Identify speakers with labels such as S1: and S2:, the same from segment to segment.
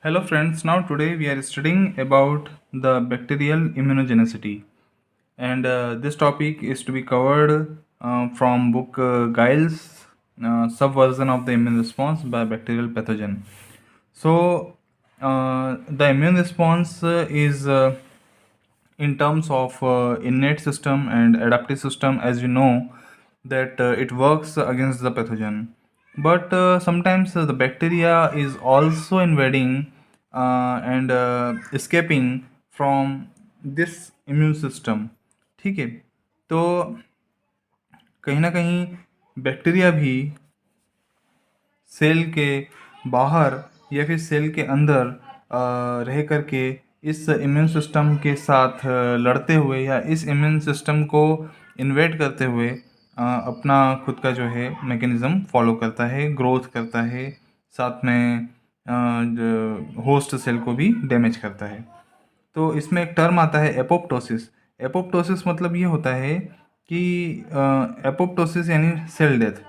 S1: Hello friends, now today we are studying about the bacterial immunogenicity, and this topic is to be covered from book Giles Subversion of the Immune Response by Bacterial Pathogen. So the immune response is in terms of innate system and adaptive system, as you know that it works against the pathogen, but sometimes the bacteria is also invading and escaping from this immune system. ठीक है, तो कहीं ना कहीं bacteria भी cell के बाहर या फिर सेल के अंदर रह करके इस इम्यून सिस्टम के साथ लड़ते हुए या इस इम्यून सिस्टम को इन्वेट करते हुए अपना खुद का जो है मैकेनिज़्म फॉलो करता है, ग्रोथ करता है, साथ में होस्ट सेल को भी डैमेज करता है। तो इसमें एक टर्म आता है एपोप्टोसिस। एपोप्टोसिस मतलब ये होता है कि एपोप्टोसिस यानी सेल डेथ।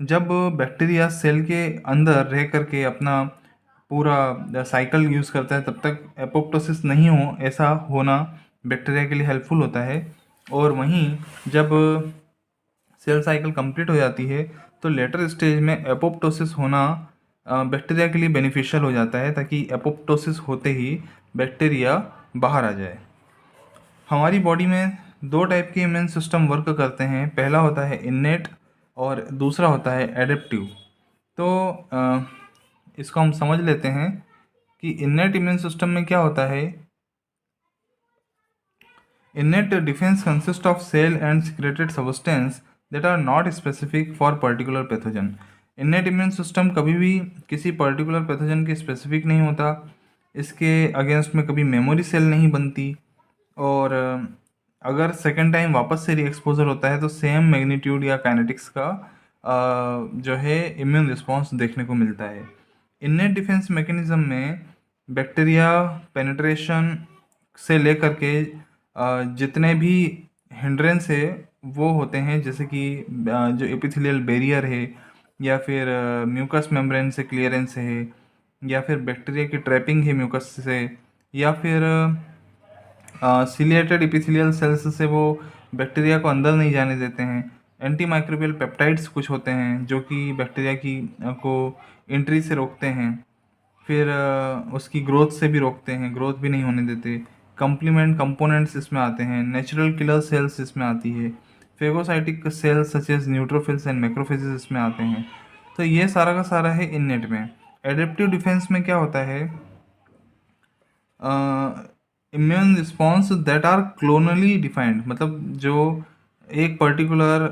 S1: जब बैक्टीरिया सेल के अंदर रह करके अपना पूरा साइकिल यूज़ करता है, तब तक एपोप्टोसिस नहीं हो, ऐसा होना बैक्टीरिया के लिए हेल्पफुल होता है। और वहीं जब सेल साइकिल कंप्लीट हो जाती है तो लेटर स्टेज में एपोप्टोसिस होना बैक्टीरिया के लिए बेनिफिशियल हो जाता है, ताकि एपोप्टोसिस होते ही बैक्टीरिया बाहर आ जाए। हमारी बॉडी में दो टाइप के इम्यून सिस्टम वर्क करते हैं। पहला होता है इन्नेट और दूसरा होता है एडेप्टिव। तो इसको हम समझ लेते हैं कि इन्नेट इम्यून सिस्टम में क्या होता है। Innate defense consist of cell and secreted substance that are not specific for particular pathogen. Innate immune system कभी भी किसी पर्टिकुलर पैथोजन के स्पेसिफिक नहीं होता। इसके अगेंस्ट में कभी मेमोरी सेल नहीं बनती, और अगर सेकेंड टाइम वापस से री एक्सपोजर होता है तो सेम मैग्नीट्यूड या काइनेटिक्स का जो है इम्यून रिस्पॉन्स देखने को मिलता है। इन्नेट डिफेंस मैकेनिज्म में बैक्टीरिया पेनिट्रेशन से लेकर के जितने भी हिंड्रेंस है वो होते हैं, जैसे कि जो एपिथेलियल बैरियर है, या फिर म्यूकस मेम्ब्रेन से क्लियरेंस है, या फिर बैक्टीरिया की ट्रैपिंग है म्यूकस से, या फिर सिलिएटेड एपिथेलियल सेल्स से वो बैक्टीरिया को अंदर नहीं जाने देते हैं। एंटी माइक्रोबियल पेप्टाइड्स कुछ होते हैं जो कि बैक्टीरिया की को एंट्री से रोकते हैं, फिर उसकी ग्रोथ से भी रोकते हैं, ग्रोथ भी नहीं होने देते। कंप्लीमेंट कंपोनेंट्स इसमें आते हैं, नेचुरल किलर सेल्स इसमें आती है, phagocytic cells such as neutrophils and macrophages इसमें आते हैं। तो ये सारा का सारा है इननेट में। एडेप्टिव डिफेंस में क्या होता है, immune response that are clonally defined, मतलब जो एक पर्टिकुलर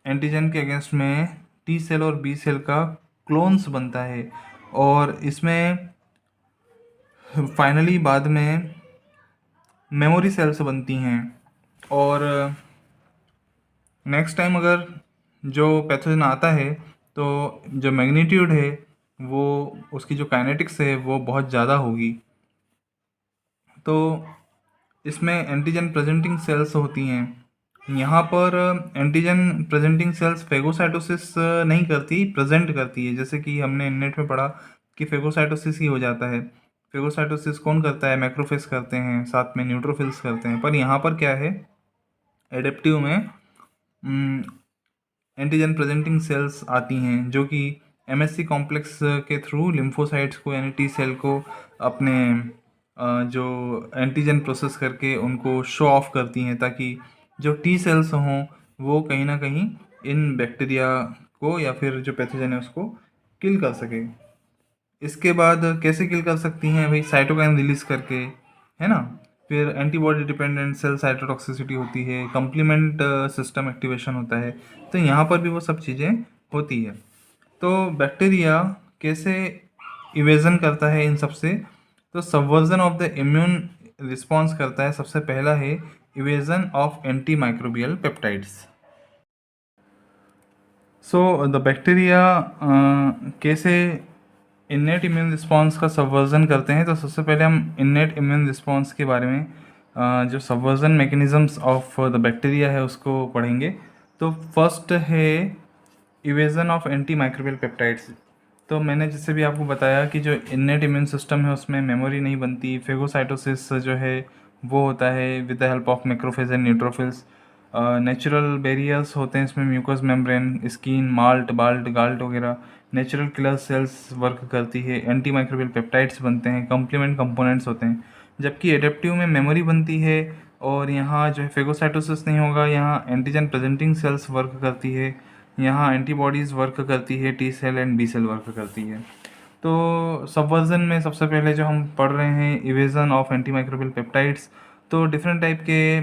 S1: एंटीजन के अगेंस्ट में टी सेल और बी सेल का क्लोन्स बनता है, और इसमें फाइनली बाद में मेमोरी सेल्स बनती हैं। और नेक्स्ट टाइम अगर जो पैथोजन आता है तो जो मैग्नीट्यूड है वो उसकी जो काइनेटिक्स है वो बहुत ज़्यादा होगी। तो इसमें एंटीजन प्रेजेंटिंग सेल्स होती हैं। यहाँ पर एंटीजन प्रेजेंटिंग सेल्स फेगोसाइटोसिस नहीं करती, प्रेजेंट करती है। जैसे कि हमने इननेट में पढ़ा कि फेगोसाइटोसिस ही हो जाता है। फेगोसाइटोसिस कौन करता है, मैक्रोफेज करते हैं, साथ में न्यूट्रोफिल्स करते हैं। पर यहाँ पर क्या है, एडेप्टिव में एंटीजन प्रेजेंटिंग सेल्स आती हैं जो कि एमएससी कॉम्प्लेक्स के थ्रू लिम्फोसाइट्स को यानी टी सेल को अपने जो एंटीजन प्रोसेस करके उनको शो ऑफ करती हैं, ताकि जो टी सेल्स हों वो कहीं ना कहीं इन बैक्टीरिया को या फिर जो पैथोजन है उसको किल कर सके। इसके बाद कैसे किल कर सकती हैं भाई, साइटोकाइन रिलीज करके, है ना। फिर एंटीबॉडी डिपेंडेंट सेल साइटोटॉक्सिसिटी होती है, कंप्लीमेंट सिस्टम एक्टिवेशन होता है। तो यहाँ पर भी वो सब चीज़ें होती है। तो बैक्टीरिया कैसे इवेजन करता है इन सब से, तो subversion of the immune response करता है। सबसे पहला है evasion of anti microbial peptides. So the bacteria कैसे इन्नेट इम्यून रिस्पॉन्स का सबवर्जन करते हैं। तो सबसे पहले हम इन्नेट इम्यून रिस्पॉन्स के बारे में जो subversion mechanisms of the bacteria है उसको पढ़ेंगे। तो फर्स्ट है evasion of anti microbial peptides. तो मैंने जैसे भी आपको बताया कि जो इन्नेट इम्यून सिस्टम है उसमें मेमोरी नहीं बनती, फेगोसाइटोसिस जो है वो होता है with the help of macrophage and neutrophils. Natural barriers होते हैं इसमें, mucus membrane, skin, MALT, BALT, GALT वगैरह। नेचुरल किलर सेल्स वर्क करती है, एंटी माइक्रोबियल पेप्टाइड्स बनते हैं, कॉम्प्लीमेंट कंपोनेंट्स होते हैं। जबकि एडेप्टिव में मेमोरी बनती है और यहाँ जो है फेगोसाइटोसिस नहीं होगा, यहाँ एंटीजन प्रेजेंटिंग सेल्स वर्क करती है, यहाँ एंटीबॉडीज़ वर्क करती है, T cell and B cell work करती है। तो सबवर्जन में सबसे पहले जो हम पढ़ रहे हैं evasion of anti microbial peptides. तो डिफरेंट टाइप के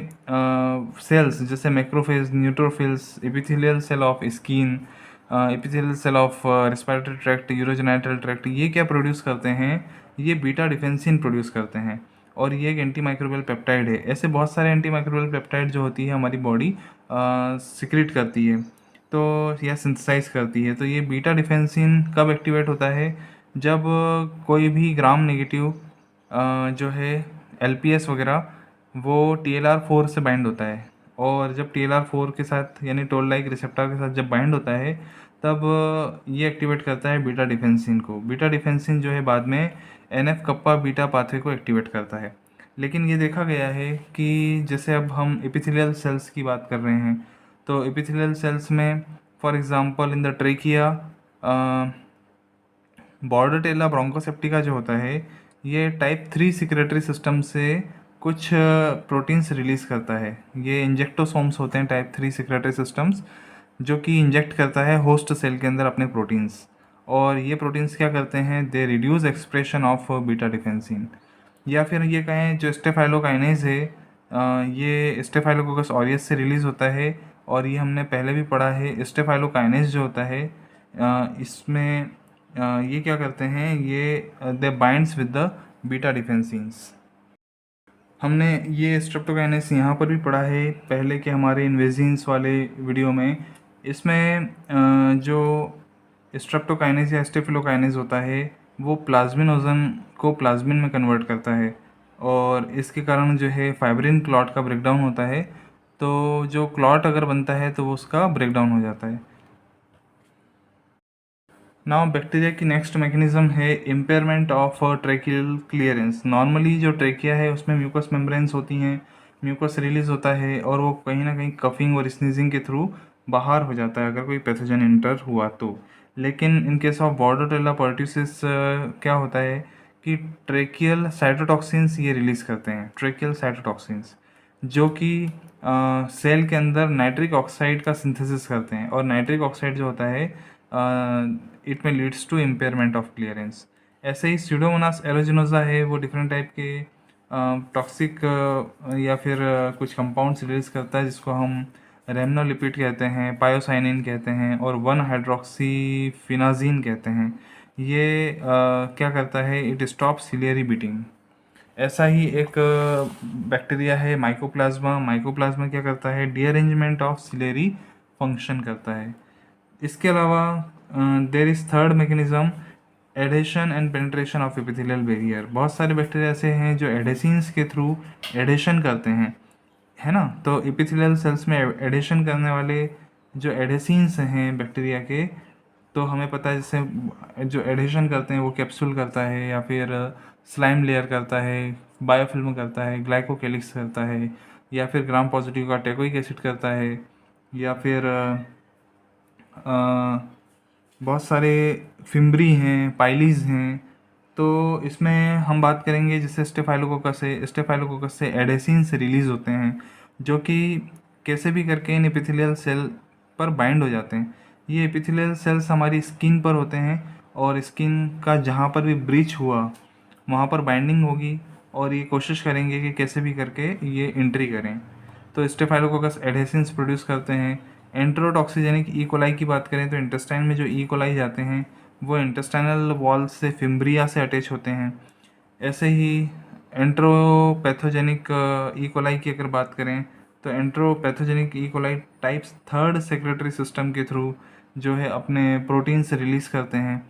S1: सेल्स जैसे macrophage, neutrophils, epithelial cell of skin, epithelial cell of respiratory tract, urogenital tract, ये क्या प्रोड्यूस करते हैं? ये बीटा डिफेंसिन प्रोड्यूस करते हैं और ये एक एंटी माइक्रोबियल पेप्टाइड है। ऐसे बहुत सारे एंटी माइक्रोबियल पेप्टाइड जो होती है हमारी बॉडी सिक्रीट करती है, तो या सिंथेसाइज करती है। तो ये बीटा डिफेंसिन कब एक्टिवेट होता है? जब कोई भी ग्राम नेगेटिव जो है एलपीएस वगैरह वो TLR4 से बाइंड होता है, और जब TLR4 के साथ यानी टोल लाइक रिसेप्टर के साथ जब बाइंड होता है तब ये एक्टिवेट करता है बीटा डिफेंसिन को। बीटा डिफेंसिन जो है बाद में NF कप्पा बीटा पाथवे को एक्टिवेट करता है। लेकिन ये देखा गया है कि जैसे अब हम एपिथेलियल सेल्स की बात कर रहे हैं, तो एपिथेलियल सेल्स में for example in the trachea Bordetella bronchiseptica जो होता है ये टाइप 3 सिक्रेटरी सिस्टम से कुछ प्रोटीन्स रिलीज़ करता है। ये इंजेक्टोसोम्स होते हैं टाइप 3 सिक्रेटरी सिस्टम्स, जो कि इंजेक्ट करता है होस्ट सेल के अंदर अपने प्रोटीन्स। और ये प्रोटीन्स क्या करते हैं? They reduce expression of beta defensin. या फिर ये कहें जो स्टेफाइलोकाइनेज है, ये स्टेफाइलोकोकस ऑरियस से रिलीज़ होता है। और ये हमने पहले भी पढ़ा है, स्टेफाइलोकाइनेज जो होता है इसमें ये क्या करते हैं? ये दे बाइंड्स विद द बीटा डिफेंसिन्स। हमने ये स्ट्रेप्टोकाइनेस यहाँ पर भी पढ़ा है पहले के हमारे इन्वेजिन्स वाले वीडियो में। इसमें जो स्ट्रेप्टोकाइनेस या स्टेफिलोकाइनेस होता है वो प्लाज्मिनोजन को प्लाज्मिन में कन्वर्ट करता है, और इसके कारण जो है फाइब्रिन क्लॉट का ब्रेकडाउन होता है। तो जो क्लॉट अगर बनता है तो वो उसका ब्रेकडाउन हो जाता है। नाउ बैक्टीरिया की नेक्स्ट मैकेनिज्म है impairment of tracheal clearance. Normally जो ट्रेकिया है उसमें म्यूकस मेम्ब्रेन्स होती हैं, म्यूकस रिलीज होता है और वो कहीं ना कहीं कफिंग और स्नीजिंग के थ्रू बाहर हो जाता है अगर कोई पैथोजन इंटर हुआ तो। लेकिन इन केस ऑफ बॉर्डरटेला पर्ट्यूसिस क्या होता है कि ट्रेकियल साइटोटॉक्सिन्स ये रिलीज़ करते हैं, ट्रेकियल साइटोटॉक्सिन्स, जो कि सेल के अंदर नाइट्रिक ऑक्साइड का सिंथेसिस करते हैं। और नाइट्रिक ऑक्साइड जो होता है इट में leads to impairment of clearance. ऐसे ही स्यूडोमोनास एरोजिनोजा है, वो डिफरेंट टाइप के टॉक्सिक या फिर कुछ कंपाउंड्स रिलीज करता है जिसको हम रेमनोलिपिड कहते हैं, पायोसाइनिन कहते हैं और 1-हाइड्रोक्सीफिनाजीन कहते हैं। ये क्या करता है? It stop ciliary beating. ऐसा ही एक बैक्टीरिया है माइकोप्लाज्मा। माइकोप्लाज्मा क्या करता है? डीअरेंजमेंट ऑफ सिलेरी फंक्शन करता है। इसके अलावा there is third mechanism adhesion and penetration of epithelial barrier. बहुत सारे बैक्टीरिया ऐसे हैं जो एडेसिन्स के थ्रू एडेशन करते हैं, है ना। तो एपिथेलियल सेल्स में एडेशन करने वाले जो एडेसिन्स हैं बैक्टीरिया के, तो हमें पता है जैसे जो एडेशन करते हैं वो कैप्सूल करता है या फिर स्लाइम लेयर करता है, बायोफिल्म करता है, ग्लाइकोकेलिक्स करता है, या फिर ग्राम पॉजिटिव का टेकोइक एसिड करता है, या फिर बहुत सारे फिम्ब्री हैं, पाइलीज हैं। तो इसमें हम बात करेंगे जैसे स्टेफाइलोकोकस है, स्टेफाइलोकोकस से एडेसिन्स रिलीज़ होते हैं जो कि कैसे भी करके इन एपिथेलियल सेल पर बाइंड हो जाते हैं। ये एपिथेलियल सेल्स हमारी स्किन पर होते हैं और स्किन का जहाँ पर भी ब्रीच हुआ वहाँ पर बाइंडिंग होगी और ये कोशिश करेंगे कि कैसे भी करके ये एंट्री करें। तो स्टेफाइलोकोकस एडेसिन्स प्रोड्यूस करते हैं। एंट्रोटॉक्सिजेनिक ई कोलाई की बात करें तो इंटेस्टाइन में जो ई कोलाई जाते हैं वो इंटेस्टाइनल वॉल से फिम्ब्रिया से अटैच होते हैं। ऐसे ही एंट्रोपैथोजेनिक ई कोलाई की अगर बात करें तो enteropathogenic E coli types third secretary system के थ्रू जो है अपने प्रोटीन्स रिलीज़ करते हैं,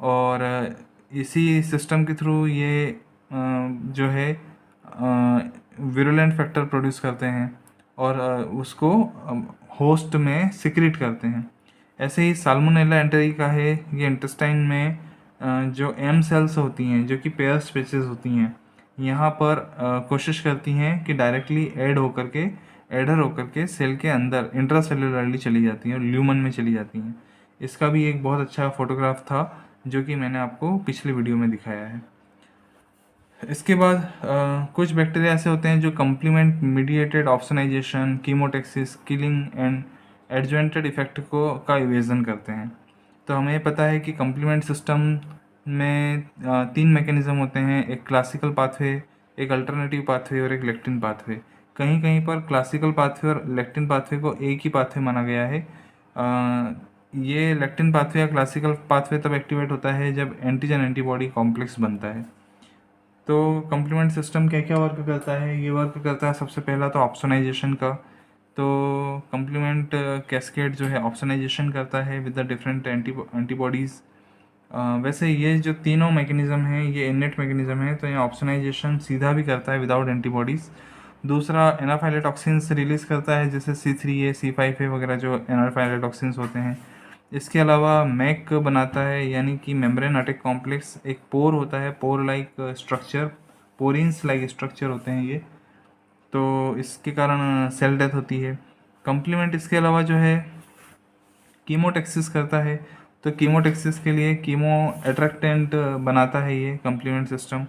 S1: और इसी सिस्टम के थ्रू ये जो है विरुलेंट फैक्टर प्रोड्यूस करते हैं और उसको होस्ट में सिक्रीट करते हैं। ऐसे ही साल्मोनेला एंटेरिका है, ये इंटेस्टाइन में जो एम सेल्स होती हैं जो कि पेयर स्पेसीज होती हैं, यहाँ पर कोशिश करती हैं कि डायरेक्टली एडर होकर के सेल के अंदर इंट्रासेलुलरली चली जाती हैं और ल्यूमन में चली जाती हैं। इसका भी एक बहुत अच्छा फोटोग्राफ था जो कि मैंने आपको पिछले वीडियो में दिखाया है। इसके बाद कुछ बैक्टीरिया ऐसे होते हैं जो complement mediated opsonization, chemotaxis, killing and adjuvanted effect को का इवेजन करते हैं। तो हमें पता है कि कम्प्लीमेंट सिस्टम में 3 मैकेनिज्म होते हैं, एक क्लासिकल पाथवे, एक अल्टरनेटिव पाथवे और एक लेक्टिन पाथवे। कहीं कहीं पर क्लासिकल पाथवे और लेक्टिन पाथवे को एक ही पाथवे माना गया है। ये लेक्टिन पाथवे या क्लासिकल पाथवे तब एक्टिवेट होता है जब एंटीजन एंटीबॉडी कॉम्प्लेक्स बनता है। तो कम्प्लीमेंट सिस्टम क्या क्या वर्क करता है? ये वर्क करता है सबसे पहला तो ऑप्सोनाइजेशन का। तो कम्प्लीमेंट कैस्केड जो है ऑप्सोनाइजेशन करता है विद द डिफरेंट एंटीबॉडीज़। वैसे ये जो तीनों मैकेनिज़्म हैं ये इनेट मैकेनिज़्म है, तो ये ऑप्सोनाइजेशन सीधा भी करता है विदाउट एंटीबॉडीज़। दूसरा एनाफाइलोटॉक्सिन्स रिलीज़ करता है जैसे C3A, C5A वगैरह जो एनाफाइलोटॉक्सिन्स होते हैं। इसके अलावा मैक बनाता है, यानी कि मेम्ब्रेन अटैक कॉम्प्लेक्स, एक पोर होता है, pore like structure, porins like structure होते हैं ये, तो इसके कारण सेल डेथ होती है। कम्प्लीमेंट इसके अलावा जो है कीमोटैक्सिस करता है, तो कीमोटैक्सिस के लिए कीमो अट्रैक्टेंट बनाता है ये कम्प्लीमेंट सिस्टम,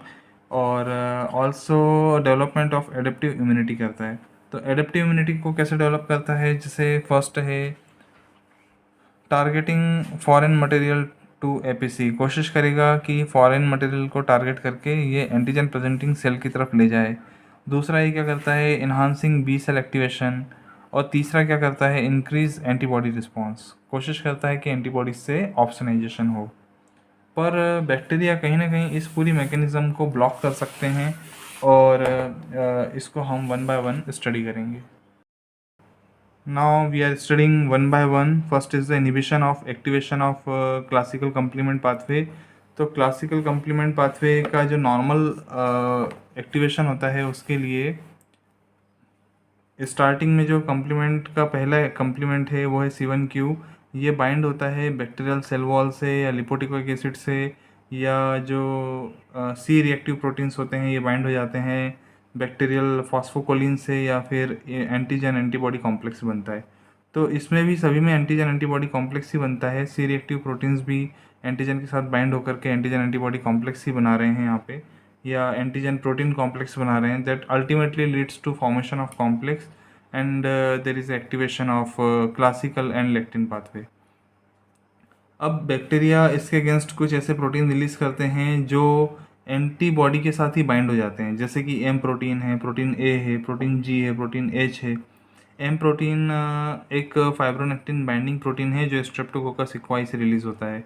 S1: और also development of adaptive immunity करता है। तो एडेप्टिव इम्यूनिटी को कैसे डेवलप करता है? जैसे फर्स्ट है targeting foreign material to APC, कोशिश करेगा कि फॉरेन मटेरियल को टारगेट करके ये एंटीजन प्रेजेंटिंग सेल की तरफ ले जाए। दूसरा ये क्या करता है? Enhancing B cell activation. और तीसरा क्या करता है? इंक्रीज एंटीबॉडी रिस्पॉन्स, कोशिश करता है कि एंटीबॉडी से ऑप्सोनाइजेशन हो। पर बैक्टीरिया कहीं ना कहीं इस पूरी मैकेनिज़्म को ब्लॉक कर सकते हैं, और इसको हम वन बाय वन स्टडी करेंगे। Now we are studying one by one. First is the inhibition of activation of classical complement pathway. तो क्लासिकल complement pathway का जो नॉर्मल एक्टिवेशन होता है उसके लिए स्टार्टिंग में जो complement का पहला complement है वो है C1q। ये बाइंड होता है बैक्टीरियल सेल वॉल से या लिपोटिकोइक एसिड से, या जो सी रिएक्टिव प्रोटीन्स होते हैं ये बाइंड हो जाते हैं बैक्टीरियल फॉस्फोकोलिन से, या फिर एंटीजन एंटीबॉडी कॉम्प्लेक्स बनता है। तो इसमें भी सभी में एंटीजन एंटीबॉडी कॉम्प्लेक्स ही बनता है। सी रिएक्टिव प्रोटीन्स भी एंटीजन के साथ बाइंड होकर के एंटीजन एंटीबॉडी कॉम्प्लेक्स ही बना रहे हैं यहाँ पे, या एंटीजन प्रोटीन कॉम्प्लेक्स बना रहे हैं, that ultimately leads to formation of complex and there is activation of classical and lectin pathway. अब बैक्टीरिया इसके अगेंस्ट कुछ ऐसे प्रोटीन रिलीज करते हैं जो एंटीबॉडी के साथ ही बाइंड हो जाते हैं, जैसे कि एम प्रोटीन है, प्रोटीन ए है, प्रोटीन जी है, प्रोटीन एच है। एम प्रोटीन एक फाइब्रोनेक्टिन बाइंडिंग प्रोटीन है जो स्ट्रेप्टोकोकस इक्वाई से रिलीज होता है।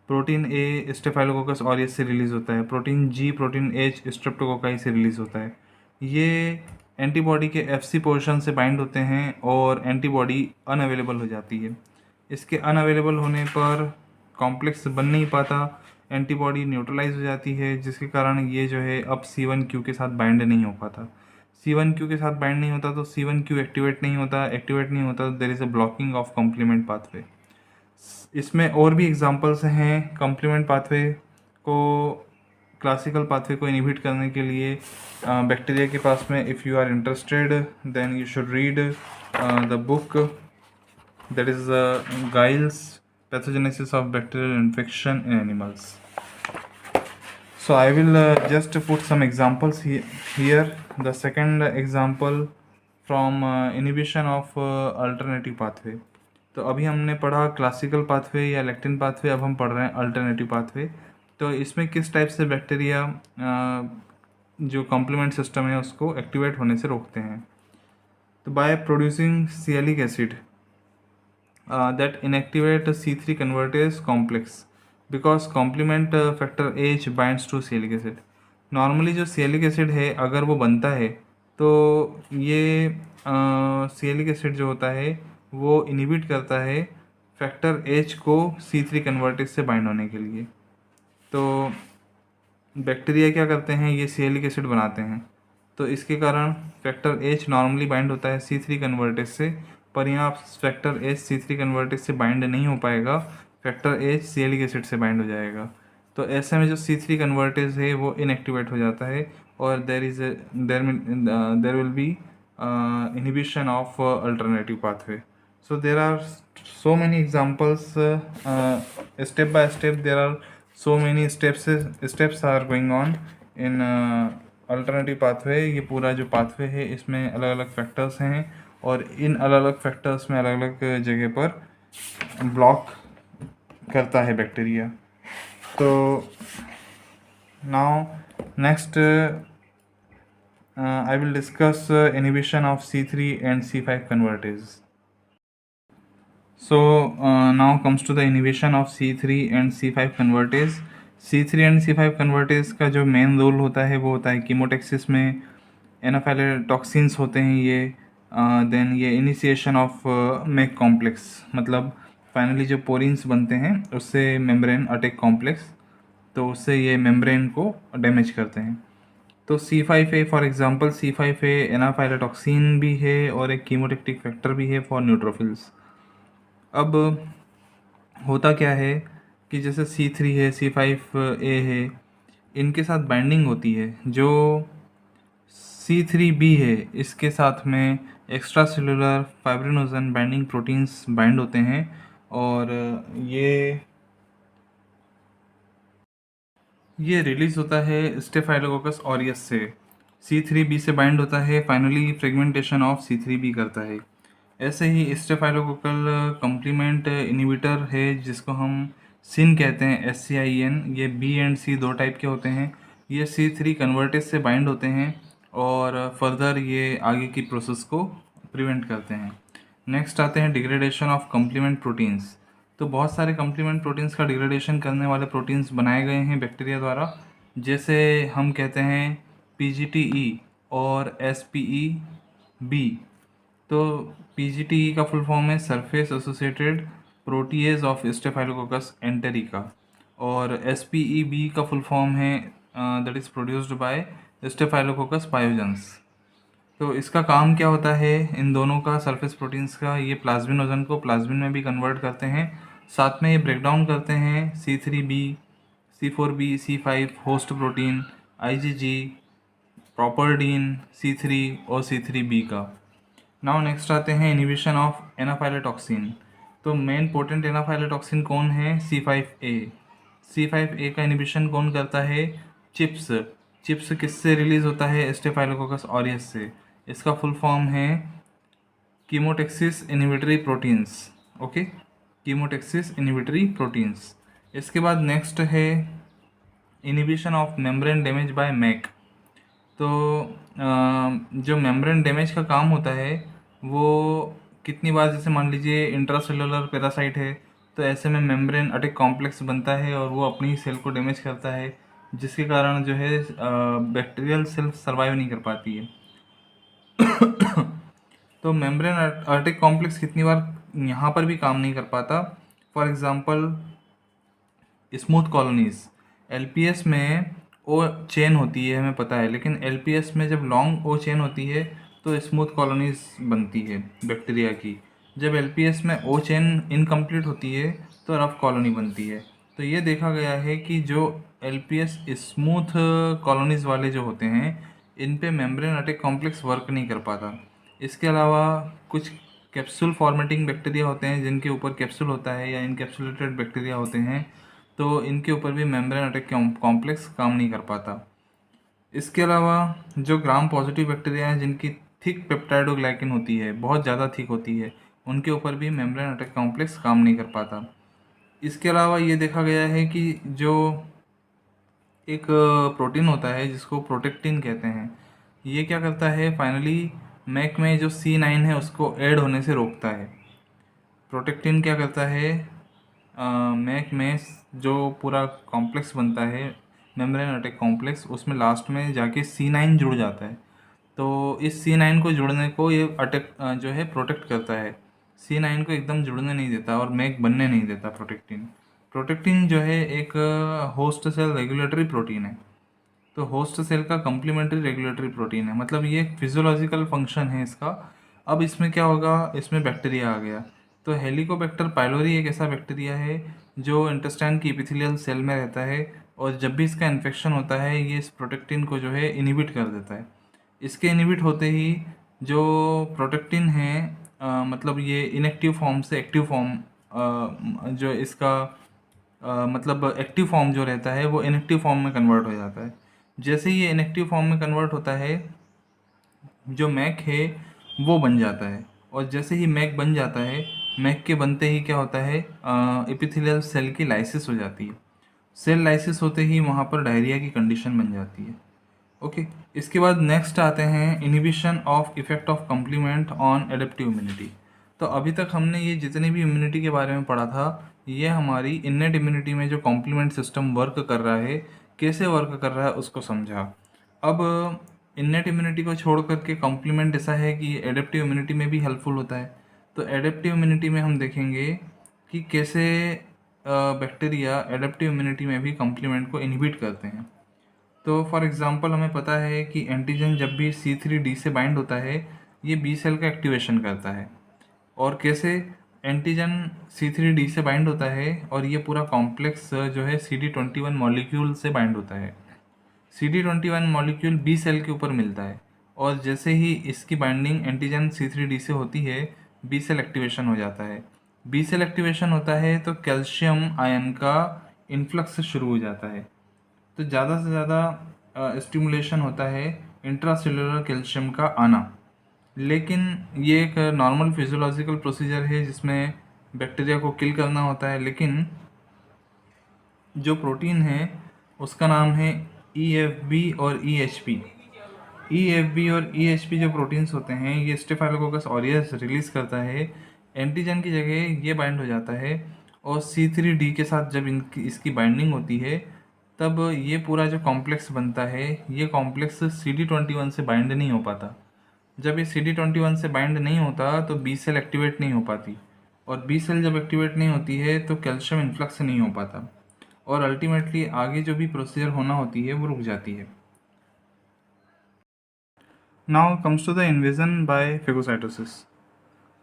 S1: प्रोटीन ए स्टेफाइलोकोकस ऑरियस से रिलीज होता है। प्रोटीन जी, प्रोटीन एच स्ट्रेप्टोकोकाई से रिलीज होता है। ये एंटीबॉडी के एफसी पोजीशन से बाइंड होते हैं और एंटीबॉडी अनअवेलेबल हो जाती है। इसके अनअवेलेबल होने पर कॉम्प्लेक्स बन नहीं पाता, एंटीबॉडी न्यूट्रलाइज हो जाती है, जिसके कारण ये जो है अब C1q के साथ बाइंड नहीं हो पाता। C1q के साथ बाइंड नहीं होता तो C1q एक्टिवेट नहीं होता तो there is a blocking of complement pathway. इसमें और भी एग्जांपल्स हैं कॉम्प्लीमेंट पाथवे को, क्लासिकल पाथवे को इनहिबिट करने के लिए बैक्टीरिया के पास में। If you are interested then you should read the book that is Giles pathogenesis of bacterial infection in animals. So I will just put some examples here. The second example from inhibition of alternative pathway. तो अभी हमने पढ़ा classical pathway या lectin pathway, अब हम पढ़ रहे हैं अल्टरनेटिव पाथवे। तो इसमें किस टाइप से बैक्टीरिया जो कॉम्प्लीमेंट सिस्टम है उसको एक्टिवेट होने से रोकते हैं? तो by producing sialic acid that inactivate C3 convertase complex because complement factor H binds to sialic acid. Normally जो सियालिक एसिड है अगर वो बनता है तो ये सियालिक एसिड जो होता है वो इनहिबिट करता है फैक्टर H को C3 कन्वर्टेज से बाइंड होने के लिए। तो बैक्टीरिया क्या करते हैं? ये सियालिक एसिड बनाते हैं, तो इसके कारण फैक्टर H नॉर्मली बाइंड होता है C3 कन्वर्टेज से, पर यहाँ फैक्टर एच C3 कन्वर्टेज से बाइंड नहीं हो पाएगा, फैक्टर एच सिलिक एसिड से बाइंड हो जाएगा। तो ऐसे में जो C3 कन्वर्टेज है वो इनएक्टिवेट हो जाता है और there will be inhibition of alternative pathway. So there are so many examples, step by step there are so many steps are going on in alternative pathway. ये पूरा जो pathway है इसमें अलग अलग factors हैं और इन अलग अलग factors में अलग अलग जगह पर ब्लॉक करता है बैक्टीरिया। तो now next I will discuss inhibition of C3 and C5 convertase. So now comes to the inhibition of C3 and C5 convertase. C3 and C5 convertase का जो मेन रोल होता है वो होता है कीमोटेक्सिस में, एनाफाइलोटॉक्सिन्स होते हैं ये, देन ये इनिशिएशन ऑफ मेक कॉम्प्लेक्स, मतलब फाइनली जो पोरिन्स बनते हैं उससे मेम्ब्रेन अटैक कॉम्प्लेक्स, तो उससे ये मेम्ब्रेन को डैमेज करते हैं। तो C5A फॉर एग्जांपल C5A एनाफाइलोटॉक्सिन भी है और एक कीमोटेक्टिक फैक्टर भी है फॉर न्यूट्रोफिल्स। अब होता क्या है कि जैसे C3 है, C5A है, इनके साथ बाइंडिंग होती है। जो C3B है इसके साथ में extra cellular fibrinogen binding proteins bind होते हैं और ये रिलीज होता है स्टेफाइलोकोकस ऑरियस से, C3B से बाइंड होता है, फाइनली फ्रेगमेंटेशन ऑफ C3B करता है। ऐसे ही स्टेफाइलोकोकल कम्प्लीमेंट इनहिबिटर है जिसको हम सिन कहते हैं, SCIN। ये B एंड C दो टाइप के होते हैं। ये C3 कन्वर्टेज से बाइंड होते हैं और फर्दर ये आगे की प्रोसेस को प्रिवेंट करते हैं। नेक्स्ट आते हैं डिग्रेडेशन ऑफ कम्प्लीमेंट प्रोटीन्स। तो बहुत सारे कम्प्लीमेंट प्रोटीन्स का डिग्रेडेशन करने वाले प्रोटीन्स बनाए गए हैं बैक्टीरिया द्वारा, जैसे हम कहते हैं PGTE और SPEB। तो PGTE का फुल फॉर्म है surface associated protease of staphylococcus enterica और SPEB का फुल फॉर्म है that is produced by staphylococcus pyogenes. तो इसका काम क्या होता है इन दोनों का, सरफेस प्रोटीन्स का? ये प्लाज्मिनोजन को प्लाज्मिन में भी कन्वर्ट करते हैं, साथ में ये ब्रेक डाउन करते हैं C3B, C4B, C5 host protein, IgG, प्रॉपर्डीन, C3 और C3B का। नाउ नेक्स्ट आते हैं इनहिबिशन ऑफ एनाफाइलोटॉक्सिन। तो मेन पोटेंट एनाफाइलोटॉक्सिन कौन है? C5A। C5A का इनहिबिशन कौन करता है? चिप्स। चिप्स किससे रिलीज होता है? स्टेफाइलोकोकस ऑरियस से। इसका फुल फॉर्म है chemotaxis inhibitory proteins. Okay, chemotaxis inhibitory proteins. इसके बाद नेक्स्ट है inhibition of membrane damage by MAC. तो जो मेम्ब्रेन डैमेज का काम होता है वो कितनी बार, जैसे मान लीजिए इंट्रासेलुलर पैरासाइट है तो ऐसे में मेम्ब्रेन अटैक कॉम्प्लेक्स बनता है और वो अपनी सेल को डैमेज करता है, जिसके कारण जो है बैक्टीरियल सेल सर्वाइव नहीं कर पाती है। तो मेम्ब्रेन अटैक कॉम्प्लेक्स कितनी बार यहाँ पर भी काम नहीं कर पाता। For example smooth colonies, LPS में ओ चेन होती है हमें पता है, लेकिन LPS में जब लॉन्ग ओ चेन होती है तो स्मूथ कॉलोनीज बनती है बैक्टीरिया की। जब LPS में ओ चेन इनकम्प्लीट होती है तो रफ कॉलोनी बनती है। तो ये देखा गया है कि जो LPS स्मूथ कॉलोनीज वाले जो होते हैं इन पे मेम्ब्रेन अटैक कॉम्प्लेक्स वर्क नहीं कर पाता। इसके अलावा कुछ कैप्सूल फॉर्मेटिंग बैक्टीरिया होते हैं जिनके ऊपर कैप्सूल होता है या इनकैप्सुलेटेड बैक्टीरिया होते हैं, तो इनके ऊपर भी मेम्ब्रेन अटैक कॉम्प्लेक्स काम नहीं कर पाता। इसके अलावा जो ग्राम पॉजिटिव बैक्टीरिया हैं जिनकी थिक पेप्टाइडोग्लाइकिन होती है, बहुत ज़्यादा थिक होती है, उनके ऊपर भी मेम्ब्रेन अटैक कॉम्प्लेक्स काम नहीं कर पाता। इसके अलावा ये देखा गया है कि जो एक प्रोटीन होता है जिसको प्रोटेक्टिन कहते हैं, ये क्या करता है फाइनली मैक में जो C9 है उसको ऐड होने से रोकता है। प्रोटेक्टिन क्या करता है मैक में जो पूरा कॉम्प्लेक्स बनता है मेम्ब्रेन अटैक कॉम्प्लेक्स, उसमें लास्ट में जाके C9 जुड़ जाता है। तो इस C9 को जुड़ने को ये अटैक जो है प्रोटेक्ट करता है, C9 को एकदम जुड़ने नहीं देता और मैक बनने नहीं देता। प्रोटेक्टिन जो है एक होस्ट सेल रेगुलेटरी प्रोटीन है। तो होस्ट सेल का कम्प्लीमेंट्री रेगुलेटरी प्रोटीन है, मतलब ये एक फिजियोलॉजिकल फंक्शन है इसका अब इसमें क्या होगा, इसमें बैक्टीरिया आ गया। तो हेलिकोबैक्टर पाइलोरी एक ऐसा बैक्टीरिया है जो इंटेस्टाइन की एपिथेलियल सेल में रहता है, और जब भी इसका इन्फेक्शन होता है ये इस प्रोटेक्टिन को जो है इनहिबिट कर देता है। इसके इनहिबिट होते ही जो प्रोटेक्टिन है, मतलब ये इनएक्टिव फॉर्म से एक्टिव फॉर्म, जो इसका मतलब एक्टिव फॉर्म जो रहता है वो इनएक्टिव फॉर्म में कन्वर्ट हो जाता है। जैसे ही ये इनएक्टिव फॉर्म में कन्वर्ट होता है, जो मैक है वो बन जाता है, और जैसे ही मैक बन जाता है, मैक के बनते ही क्या होता है, एपिथेलियल सेल की लाइसिस हो जाती है। सेल लाइसिस होते ही वहाँ पर डायरिया की कंडीशन बन जाती है। ओके, इसके बाद नेक्स्ट आते हैं inhibition of effect of complement on adaptive immunity. तो अभी तक हमने ये जितने भी इम्यूनिटी के बारे में पढ़ा था, ये हमारी इन्नेट इम्यूनिटी में जो कॉम्प्लीमेंट सिस्टम वर्क कर रहा है, कैसे वर्क कर रहा है उसको समझा। अब इन्नेट इम्यूनिटी को छोड़ करके कॉम्प्लीमेंट ऐसा है कि एडेप्टिव इम्यूनिटी में भी हेल्पफुल होता है। तो एडेप्टिव इम्यूनिटी में हम देखेंगे कि कैसे बैक्टीरिया एडेप्टिव इम्यूनिटी में भी कॉम्प्लीमेंट को इनहिबिट करते हैं। तो फॉर एग्ज़ाम्पल हमें पता है कि एंटीजन जब भी C3D से बाइंड होता है, ये बी सेल का एक्टिवेशन करता है। और कैसे एंटीजन C3D से बाइंड होता है और ये पूरा कॉम्प्लेक्स जो है CD21 मॉलिक्यूल से बाइंड होता है। CD21 मॉलिक्यूल बी सेल के ऊपर मिलता है, और जैसे ही इसकी बाइंडिंग एंटीजन C3D से होती है, बी सेल एक्टिवेशन हो जाता है। बी सेल एक्टिवेशन होता है तो कैल्शियम आयन का इन्फ्लक्स शुरू हो जाता है। तो ज़्यादा से ज़्यादा स्टिमुलेशन होता है इंट्रासेलुलर कैल्शियम का आना। लेकिन ये एक नॉर्मल फिजियोलॉजिकल प्रोसीजर है जिसमें बैक्टीरिया को किल करना होता है, लेकिन जो प्रोटीन है उसका नाम है EFB और EHP। EFB और EHP जो प्रोटीन्स होते हैं, ये स्टेफाइलोकोकस ऑरियस रिलीज़ करता है। एंटीजन की जगह ये बाइंड हो जाता है, और C3D के साथ जब इसकी बाइंडिंग होती है, तब ये पूरा जो कॉम्प्लेक्स बनता है, ये कॉम्प्लेक्स CD21 से बाइंड नहीं हो पाता। जब ये CD21 से बाइंड नहीं होता तो बी सेल एक्टिवेट नहीं हो पाती, और बी सेल जब एक्टिवेट नहीं होती है तो कैल्शियम इन्फ्लक्स नहीं हो पाता, और अल्टीमेटली आगे जो भी प्रोसीजर होना होती है वो रुक जाती है। Now comes to the invasion by phagocytosis.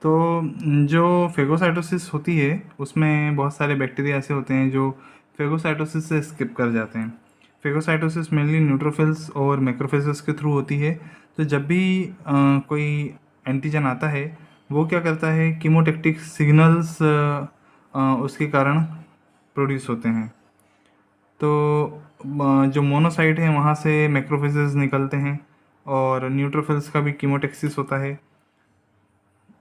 S1: तो जो फेगोसाइटोसिस होती है उसमें बहुत सारे बैक्टीरिया ऐसे होते हैं जो फेगोसाइटोसिस से स्किप कर जाते हैं। फेगोसाइटोसिस मेनली न्यूट्रोफिल्स और मैक्रोफेजेस के थ्रू होती है। तो जब भी कोई एंटीजन आता है, वो क्या करता है, कीमोटैक्टिक सिग्नल्स उसके कारण प्रोड्यूस होते हैं। तो जो मोनोसाइट है वहाँ से मैक्रोफेजेस निकलते हैं, और न्यूट्रोफिल्स का भी कीमोटैक्सिस होता है।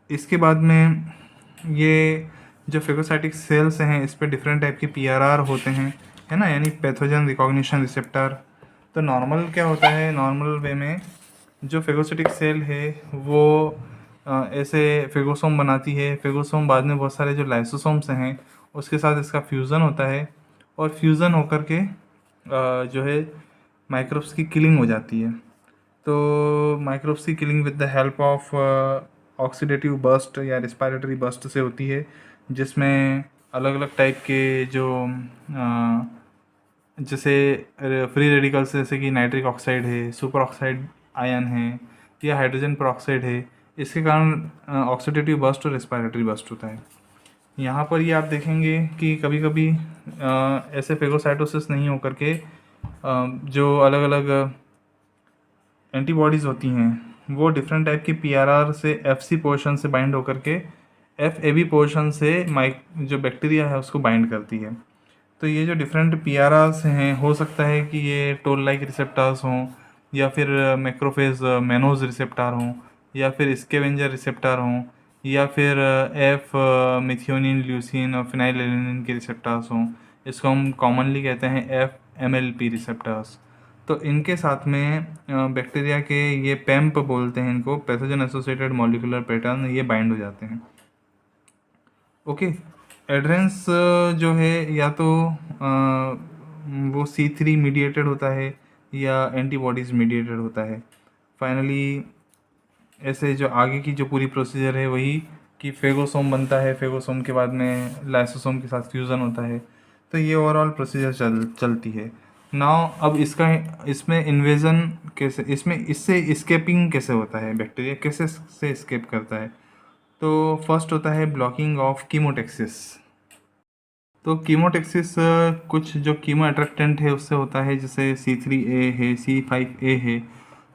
S1: इसके बाद में ये जो फेगोसाइटिक सेल्स हैं, इस पे डिफरेंट टाइप के PRR होते हैं, है ना, यानी पैथोजन रिकॉग्निशन रिसेप्टर। तो नॉर्मल क्या होता है, नॉर्मल वे में जो फेगोसाइटिक सेल है वो ऐसे फेगोसोम बनाती है। फेगोसोम बाद में बहुत सारे जो लाइसोसोम्स हैं उसके साथ इसका फ्यूज़न होता है, और फ्यूज़न होकर के जो है माइक्रोब्स की किलिंग हो जाती है। तो माइक्रोब्स की killing with the help of oxidative burst या रेस्पिरेटरी बर्स्ट से होती है, जिसमें अलग अलग टाइप के जो जैसे फ्री रेडिकल्स, जैसे कि नाइट्रिक ऑक्साइड है, सुपर ऑक्साइड आयन है, या हाइड्रोजन पेरोक्साइड है, इसके कारण ऑक्सीडेटिव बर्स्ट और रेस्पिरेटरी बर्स्ट होता है। यहाँ पर ये आप देखेंगे कि कभी कभी ऐसे फेगोसाइटोसिस नहीं होकर के जो अलग अलग एंटीबॉडीज़ होती हैं वो डिफरेंट टाइप की PRR से FC पोर्शन से बाइंड होकर के FAB पोर्शन से जो बैक्टीरिया है उसको बाइंड करती है। तो ये जो डिफरेंट PRRs हैं, हो सकता है कि ये टोल लाइक रिसेप्टार्स हों, या फिर मैक्रोफेज मैनोज रिसेप्टार हों, या फिर स्केवेंजर रिसेप्टार हों, या फिर F मिथियोनिन, ल्यूसीन और फिनाइलएलेनिन के रिसेप्टार्स हों। इसको हम कॉमनली कहते हैं FMLP रिसेप्टार्स। तो इनके साथ में बैक्टीरिया के ये पैम्प बोलते हैं इनको, पैथोजन एसोसिएटेड मॉलिक्यूलर पैटर्न, ये बाइंड हो जाते हैं। ओके, एड्रेंस जो है या तो वो C3 मीडिएटेड होता है या एंटीबॉडीज़ मीडिएटेड होता है। फाइनली ऐसे जो आगे की जो पूरी प्रोसीजर है वही कि फेगोसोम बनता है, फेगोसोम के बाद में लाइसोसोम के साथ फ्यूज़न होता है। तो ये ओवरऑल प्रोसीजर चलती है। नाउ अब इसमें इन्वेजन कैसे, इससे इस्केपिंग कैसे होता है, बैक्टीरिया कैसे से इस्केप करता है। तो फर्स्ट होता है ब्लॉकिंग ऑफ कीमोटेक्सिस। तो कीमोटेक्सिस कुछ जो कीमो अट्रैक्टेंट है उससे होता है, जैसे C3A है, C5A है।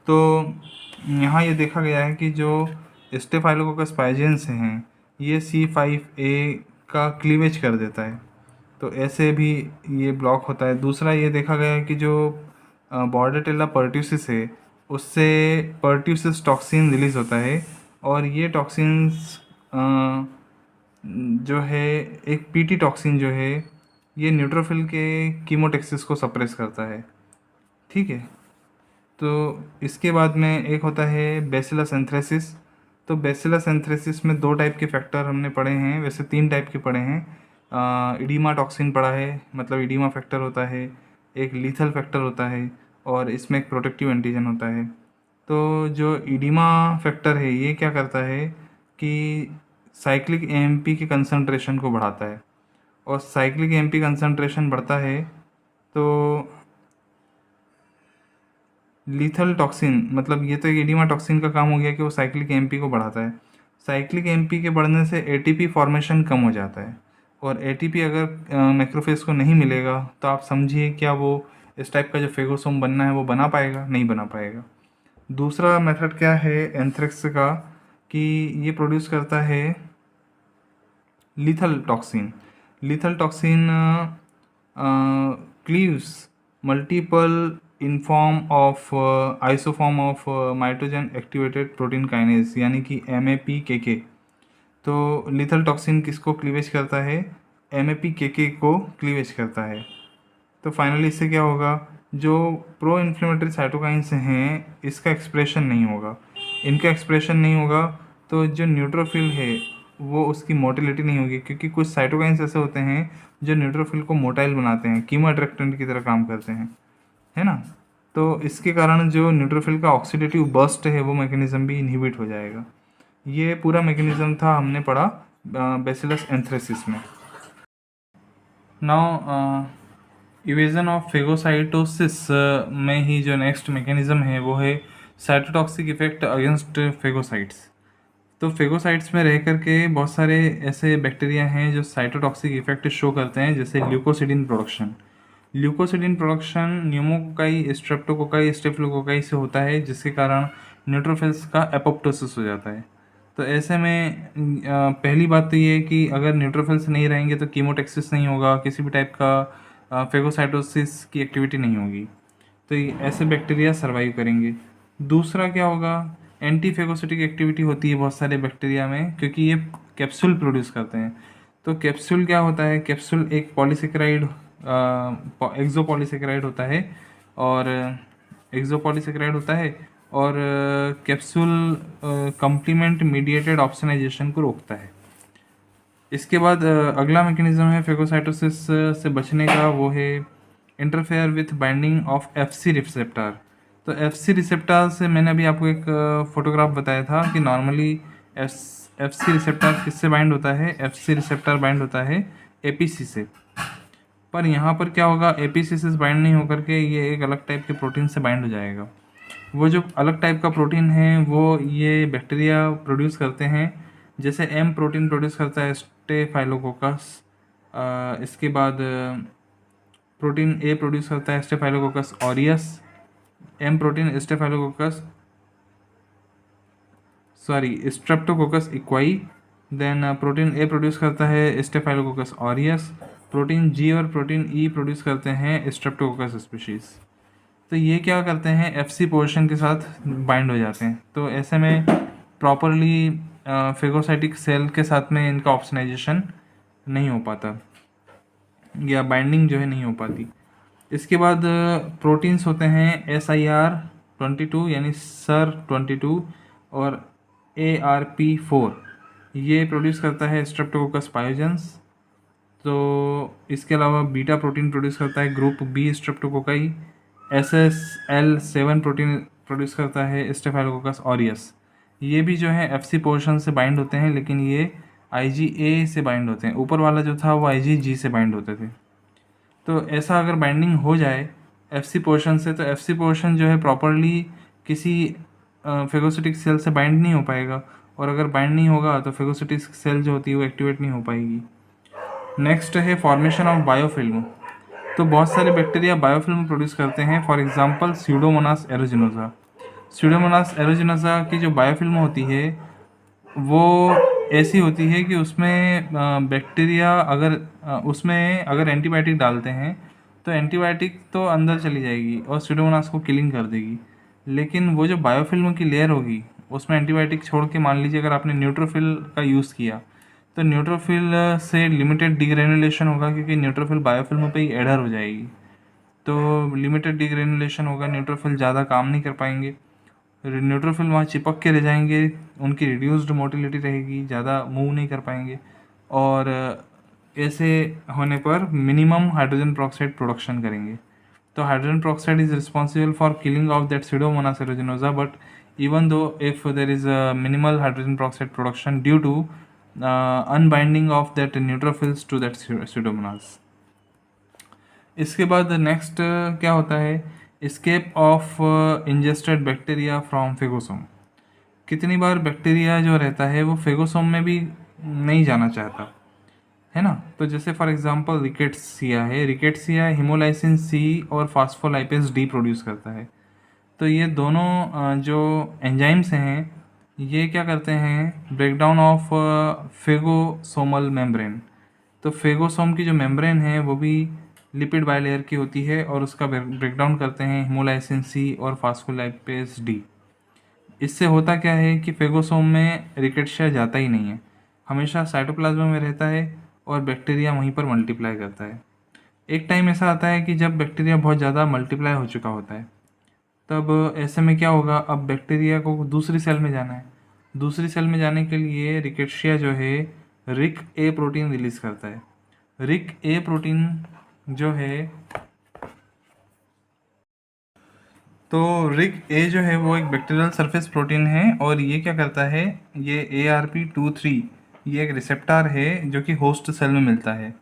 S1: तो यहाँ ये देखा गया है कि जो स्टेफाइलोकोकस पाइजेंस हैं ये C5A का क्लीवेज कर देता है, तो ऐसे भी ये ब्लॉक होता है। दूसरा ये देखा गया है कि जो बॉर्डेटेला पर्ट्यूसिस है उससे पर्ट्यूसिस टॉक्सिन रिलीज होता है, और ये टॉक्सिन्स जो है, एक पीटी टॉक्सिन जो है ये न्यूट्रोफिल के कीमोटेक्सिस को सप्रेस करता है। ठीक है। तो इसके बाद में एक होता है बेसिलस एंथ्रेसिस। तो बेसिलस एंथ्रेसिस में 2 टाइप के फैक्टर हमने पढ़े हैं, वैसे 3 टाइप के पढ़े हैं। इडीमा टॉक्सिन पढ़ा है, मतलब इडीमा फैक्टर होता है, एक लीथल फैक्टर होता है, और इसमें एक प्रोटेक्टिव एंटीजन होता है। तो जो इडीमा फैक्टर है ये क्या करता है कि साइक्लिक एएमपी के कंसंट्रेशन को बढ़ाता है, और साइक्लिक एएमपी कंसंट्रेशन बढ़ता है तो लीथल टॉक्सिन, मतलब ये तो एक एडिमा टॉक्सिन का काम हो गया कि वो साइक्लिक एएमपी को बढ़ाता है। साइक्लिक एएमपी के बढ़ने से एटीपी फॉर्मेशन कम हो जाता है, और एटीपी अगर मैक्रोफेज को नहीं मिलेगा तो आप समझिए क्या वो इस टाइप का जो फेगोसोम बनना है वो बना पाएगा, नहीं बना पाएगा। दूसरा मेथड क्या है एंथ्रेक्स का, कि ये प्रोड्यूस करता है lethal toxin. Lethal toxin cleaves multiple in form of isoform of mitogen activated protein kinase, यानी कि MAPKK। तो लीथल टॉक्सिन किसको क्लीवेज करता है, MAPKK को क्लीवेज करता है। तो फाइनली इससे क्या होगा, जो प्रो इन्फ्लेमेटरी साइटोकाइंस हैं इसका एक्सप्रेशन नहीं होगा। इनका एक्सप्रेशन नहीं होगा तो जो न्यूट्रोफिल है वो उसकी मोटिलिटी नहीं होगी, क्योंकि कुछ साइटोकाइंस ऐसे होते हैं जो न्यूट्रोफिल को मोटाइल बनाते हैं, कीमो अट्रैक्टेंट की तरह काम करते हैं, है ना। तो इसके कारण जो न्यूट्रोफिल का ऑक्सीडेटिव बर्स्ट है वो मैकेनिज्म भी इनहिबिट हो जाएगा। ये पूरा मैकेनिज्म था हमने पढ़ा बेसिलस एंथ्रेसिस में। नाउ इवेजन ऑफ फेगोसाइटोसिस में ही जो नेक्स्ट मैकेनिज्म है वो है साइटोटॉक्सिक इफेक्ट अगेंस्ट फेगोसाइट्स। तो फेगोसाइट्स में रह करके बहुत सारे ऐसे बैक्टीरिया हैं जो साइटोटॉक्सिक इफेक्ट शो करते हैं, जैसे leukocidin production. Leukocidin production pneumococci, streptococci, staphylococci से होता है, जिसके कारण न्यूट्रोफिल्स का एपोप्टोसिस हो जाता है। तो ऐसे में पहली बात तो ये है कि अगर न्यूट्रोफिल्स नहीं रहेंगे तो कीमोटेक्सिस नहीं होगा, किसी भी टाइप का फेगोसाइटोसिस की एक्टिविटी नहीं होगी, तो ये ऐसे बैक्टीरिया सर्वाइव करेंगे। दूसरा क्या होगा, एंटी फेगोसिटिक एक्टिविटी होती है बहुत सारे बैक्टीरिया में, क्योंकि ये कैप्सूल प्रोड्यूस करते हैं। तो कैप्सूल क्या होता है, कैप्सूल एक पॉलीसेकेराइड, एक्सोपॉलीसेकेराइड होता है, और एक्सोपॉलीसेकेराइड होता है, और कैप्सूल कंप्लीमेंट मीडिएटेड ऑप्सोनाइजेशन को रोकता है। इसके बाद अगला मैकेनिज्म है फेगोसाइटोसिस से बचने का, वो है interfere with binding of FC receptor. तो FC रिसेप्टर से मैंने अभी आपको एक फोटोग्राफ बताया था कि नॉर्मली FC रिसेप्टर किससे बाइंड होता है, FC रिसेप्टर बाइंड होता है APC से। पर यहाँ पर क्या होगा, APC से बाइंड नहीं होकर के ये एक अलग टाइप के प्रोटीन से बाइंड हो जाएगा। वो जो अलग टाइप का प्रोटीन है वो ये बैक्टीरिया प्रोड्यूस करते हैं, जैसे M प्रोटीन प्रोड्यूस करता है स्टेफाइलोकोकस। इसके बाद प्रोटीन A प्रोड्यूस करता है Staphylococcus aureus. M protein Staphylococcus Streptococcus equi. Then protein A produce करता है स्टेफाइलोकोकस ऑरियस। प्रोटीन G और प्रोटीन E प्रोड्यूस करते हैं स्ट्रेप्टोकोकस स्पीशीज़। तो ये क्या करते हैं, FC पोर्शन के साथ बाइंड हो जाते हैं। तो ऐसे में प्रॉपरली फेगोसाइटिक सेल के साथ में इनका ऑप्सनाइजेशन नहीं हो पाता, या बाइंडिंग जो है नहीं हो पाती। इसके बाद प्रोटीन्स होते हैं SIR22 यानी SIR22 और ARP4, ये प्रोड्यूस करता है स्ट्रेप्टोकोकस पायोजेंस। तो इसके अलावा बीटा प्रोटीन प्रोड्यूस करता है group B streptococci. SSL7 protein produce करता है स्टेफाइलोकोकस ऑरियस। ये भी जो है FC पोर्शन से बाइंड होते हैं, लेकिन ये IgA से बाइंड होते हैं। ऊपर वाला जो था वो IgG से बाइंड होते थे। तो ऐसा अगर बाइंडिंग हो जाए FC पोर्शन से, तो FC पोर्शन जो है प्रॉपरली किसी फेगोसिटिक सेल से बाइंड नहीं हो पाएगा, और अगर बाइंड नहीं होगा तो फेगोसिटिक सेल जो होती है वो एक्टिवेट नहीं हो पाएगी। नेक्स्ट है फॉर्मेशन ऑफ बायोफिल्म। तो बहुत सारे बैक्टीरिया बायोफिल्म प्रोड्यूस करते हैं। For example Pseudomonas aeruginosa. Pseudomonas aeruginosa की जो बायोफिल्म होती है वो ऐसी होती है कि उसमें बैक्टीरिया उसमें अगर एंटीबायोटिक डालते हैं तो एंटीबायोटिक तो अंदर चली जाएगी और स्यूडोमोनास को किलिंग कर देगी, लेकिन वो जो बायोफिल्म की लेयर होगी उसमें एंटीबायोटिक छोड़ के, मान लीजिए अगर आपने न्यूट्रोफिल का यूज़ किया तो न्यूट्रोफिल से लिमिटेड डिग्रेनुलेशन होगा, क्योंकि न्यूट्रोफिल बायोफिल्म पे ही एडर हो जाएगी, तो लिमिटेड डिग्रेनुलेशन होगा, न्यूट्रोफिल ज़्यादा काम नहीं कर पाएंगे, न्यूट्रोफिल वहाँ चिपक के रह जाएंगे, उनकी रिड्यूस्ड मोटिलिटी रहेगी, ज़्यादा मूव नहीं कर पाएंगे, और ऐसे होने पर मिनिमम हाइड्रोजन पेरोक्साइड प्रोडक्शन करेंगे। तो hydrogen peroxide is responsible for killing of that Pseudomonas aeruginosa, but even though if there is a minimal hydrogen peroxide production due to unbinding of that neutrophils to that Pseudomonas। इसके बाद next क्या होता है, escape of ingested bacteria from phagosome. कितनी बार bacteria जो रहता है वो फेगोसोम में भी नहीं जाना चाहता है ना। तो जैसे फॉर एग्जांपल रिकेट्सिया है, रिकेट्सिया हिमोलाइसिन सी और फास्फोलाइपेज डी प्रोड्यूस करता है। तो ये दोनों जो एंजाइम्स हैं ये क्या करते हैं, ब्रेकडाउन ऑफ फेगोसोमल मेम्ब्रेन। तो फेगोसोम की जो मेम्ब्रेन है वो भी लिपिड बाइलेयर की होती है और उसका ब्रेकडाउन करते हैं हिमोलाइसिन सी और फास्फोलाइपेज डी। इससे होता क्या है कि फेगोसोम में रिकेट्सिया जाता ही नहीं है, हमेशा साइटोप्लाज्म में रहता है और बैक्टीरिया वहीं पर मल्टीप्लाई करता है। एक टाइम ऐसा आता है कि जब बैक्टीरिया बहुत ज़्यादा मल्टीप्लाई हो चुका होता है, तब ऐसे में क्या होगा, अब बैक्टीरिया को दूसरी सेल में जाना है। दूसरी सेल में जाने के लिए रिकेट्सिया जो है रिक ए प्रोटीन रिलीज़ करता है। रिक ए प्रोटीन जो है, तो रिक ए जो है वो एक बैक्टीरियल सरफेस प्रोटीन है और ये क्या करता है, ये ARP23 ये एक रिसेप्टर है जो कि होस्ट सेल में मिलता है,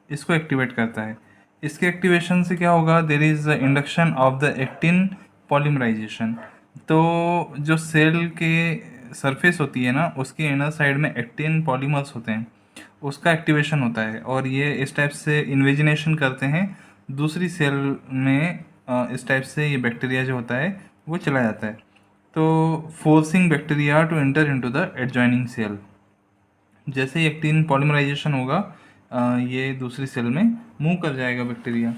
S1: इसको एक्टिवेट करता है। इसके एक्टिवेशन से क्या होगा, there is induction of the actin polymerization. तो जो सेल के सरफेस होती है ना उसके इनर साइड में एक्टिन पॉलीमर्स होते हैं, उसका एक्टिवेशन होता है और ये इस टाइप से इन्वेजिनेशन करते हैं दूसरी सेल में। इस टाइप से ये बैक्टीरिया जो होता है वो चला जाता है, तो forcing bacteria to enter into the adjoining cell. जैसे ही एक्टिन पॉलीमराइजेशन होगा ये दूसरी सेल में मूव कर जाएगा बैक्टीरिया।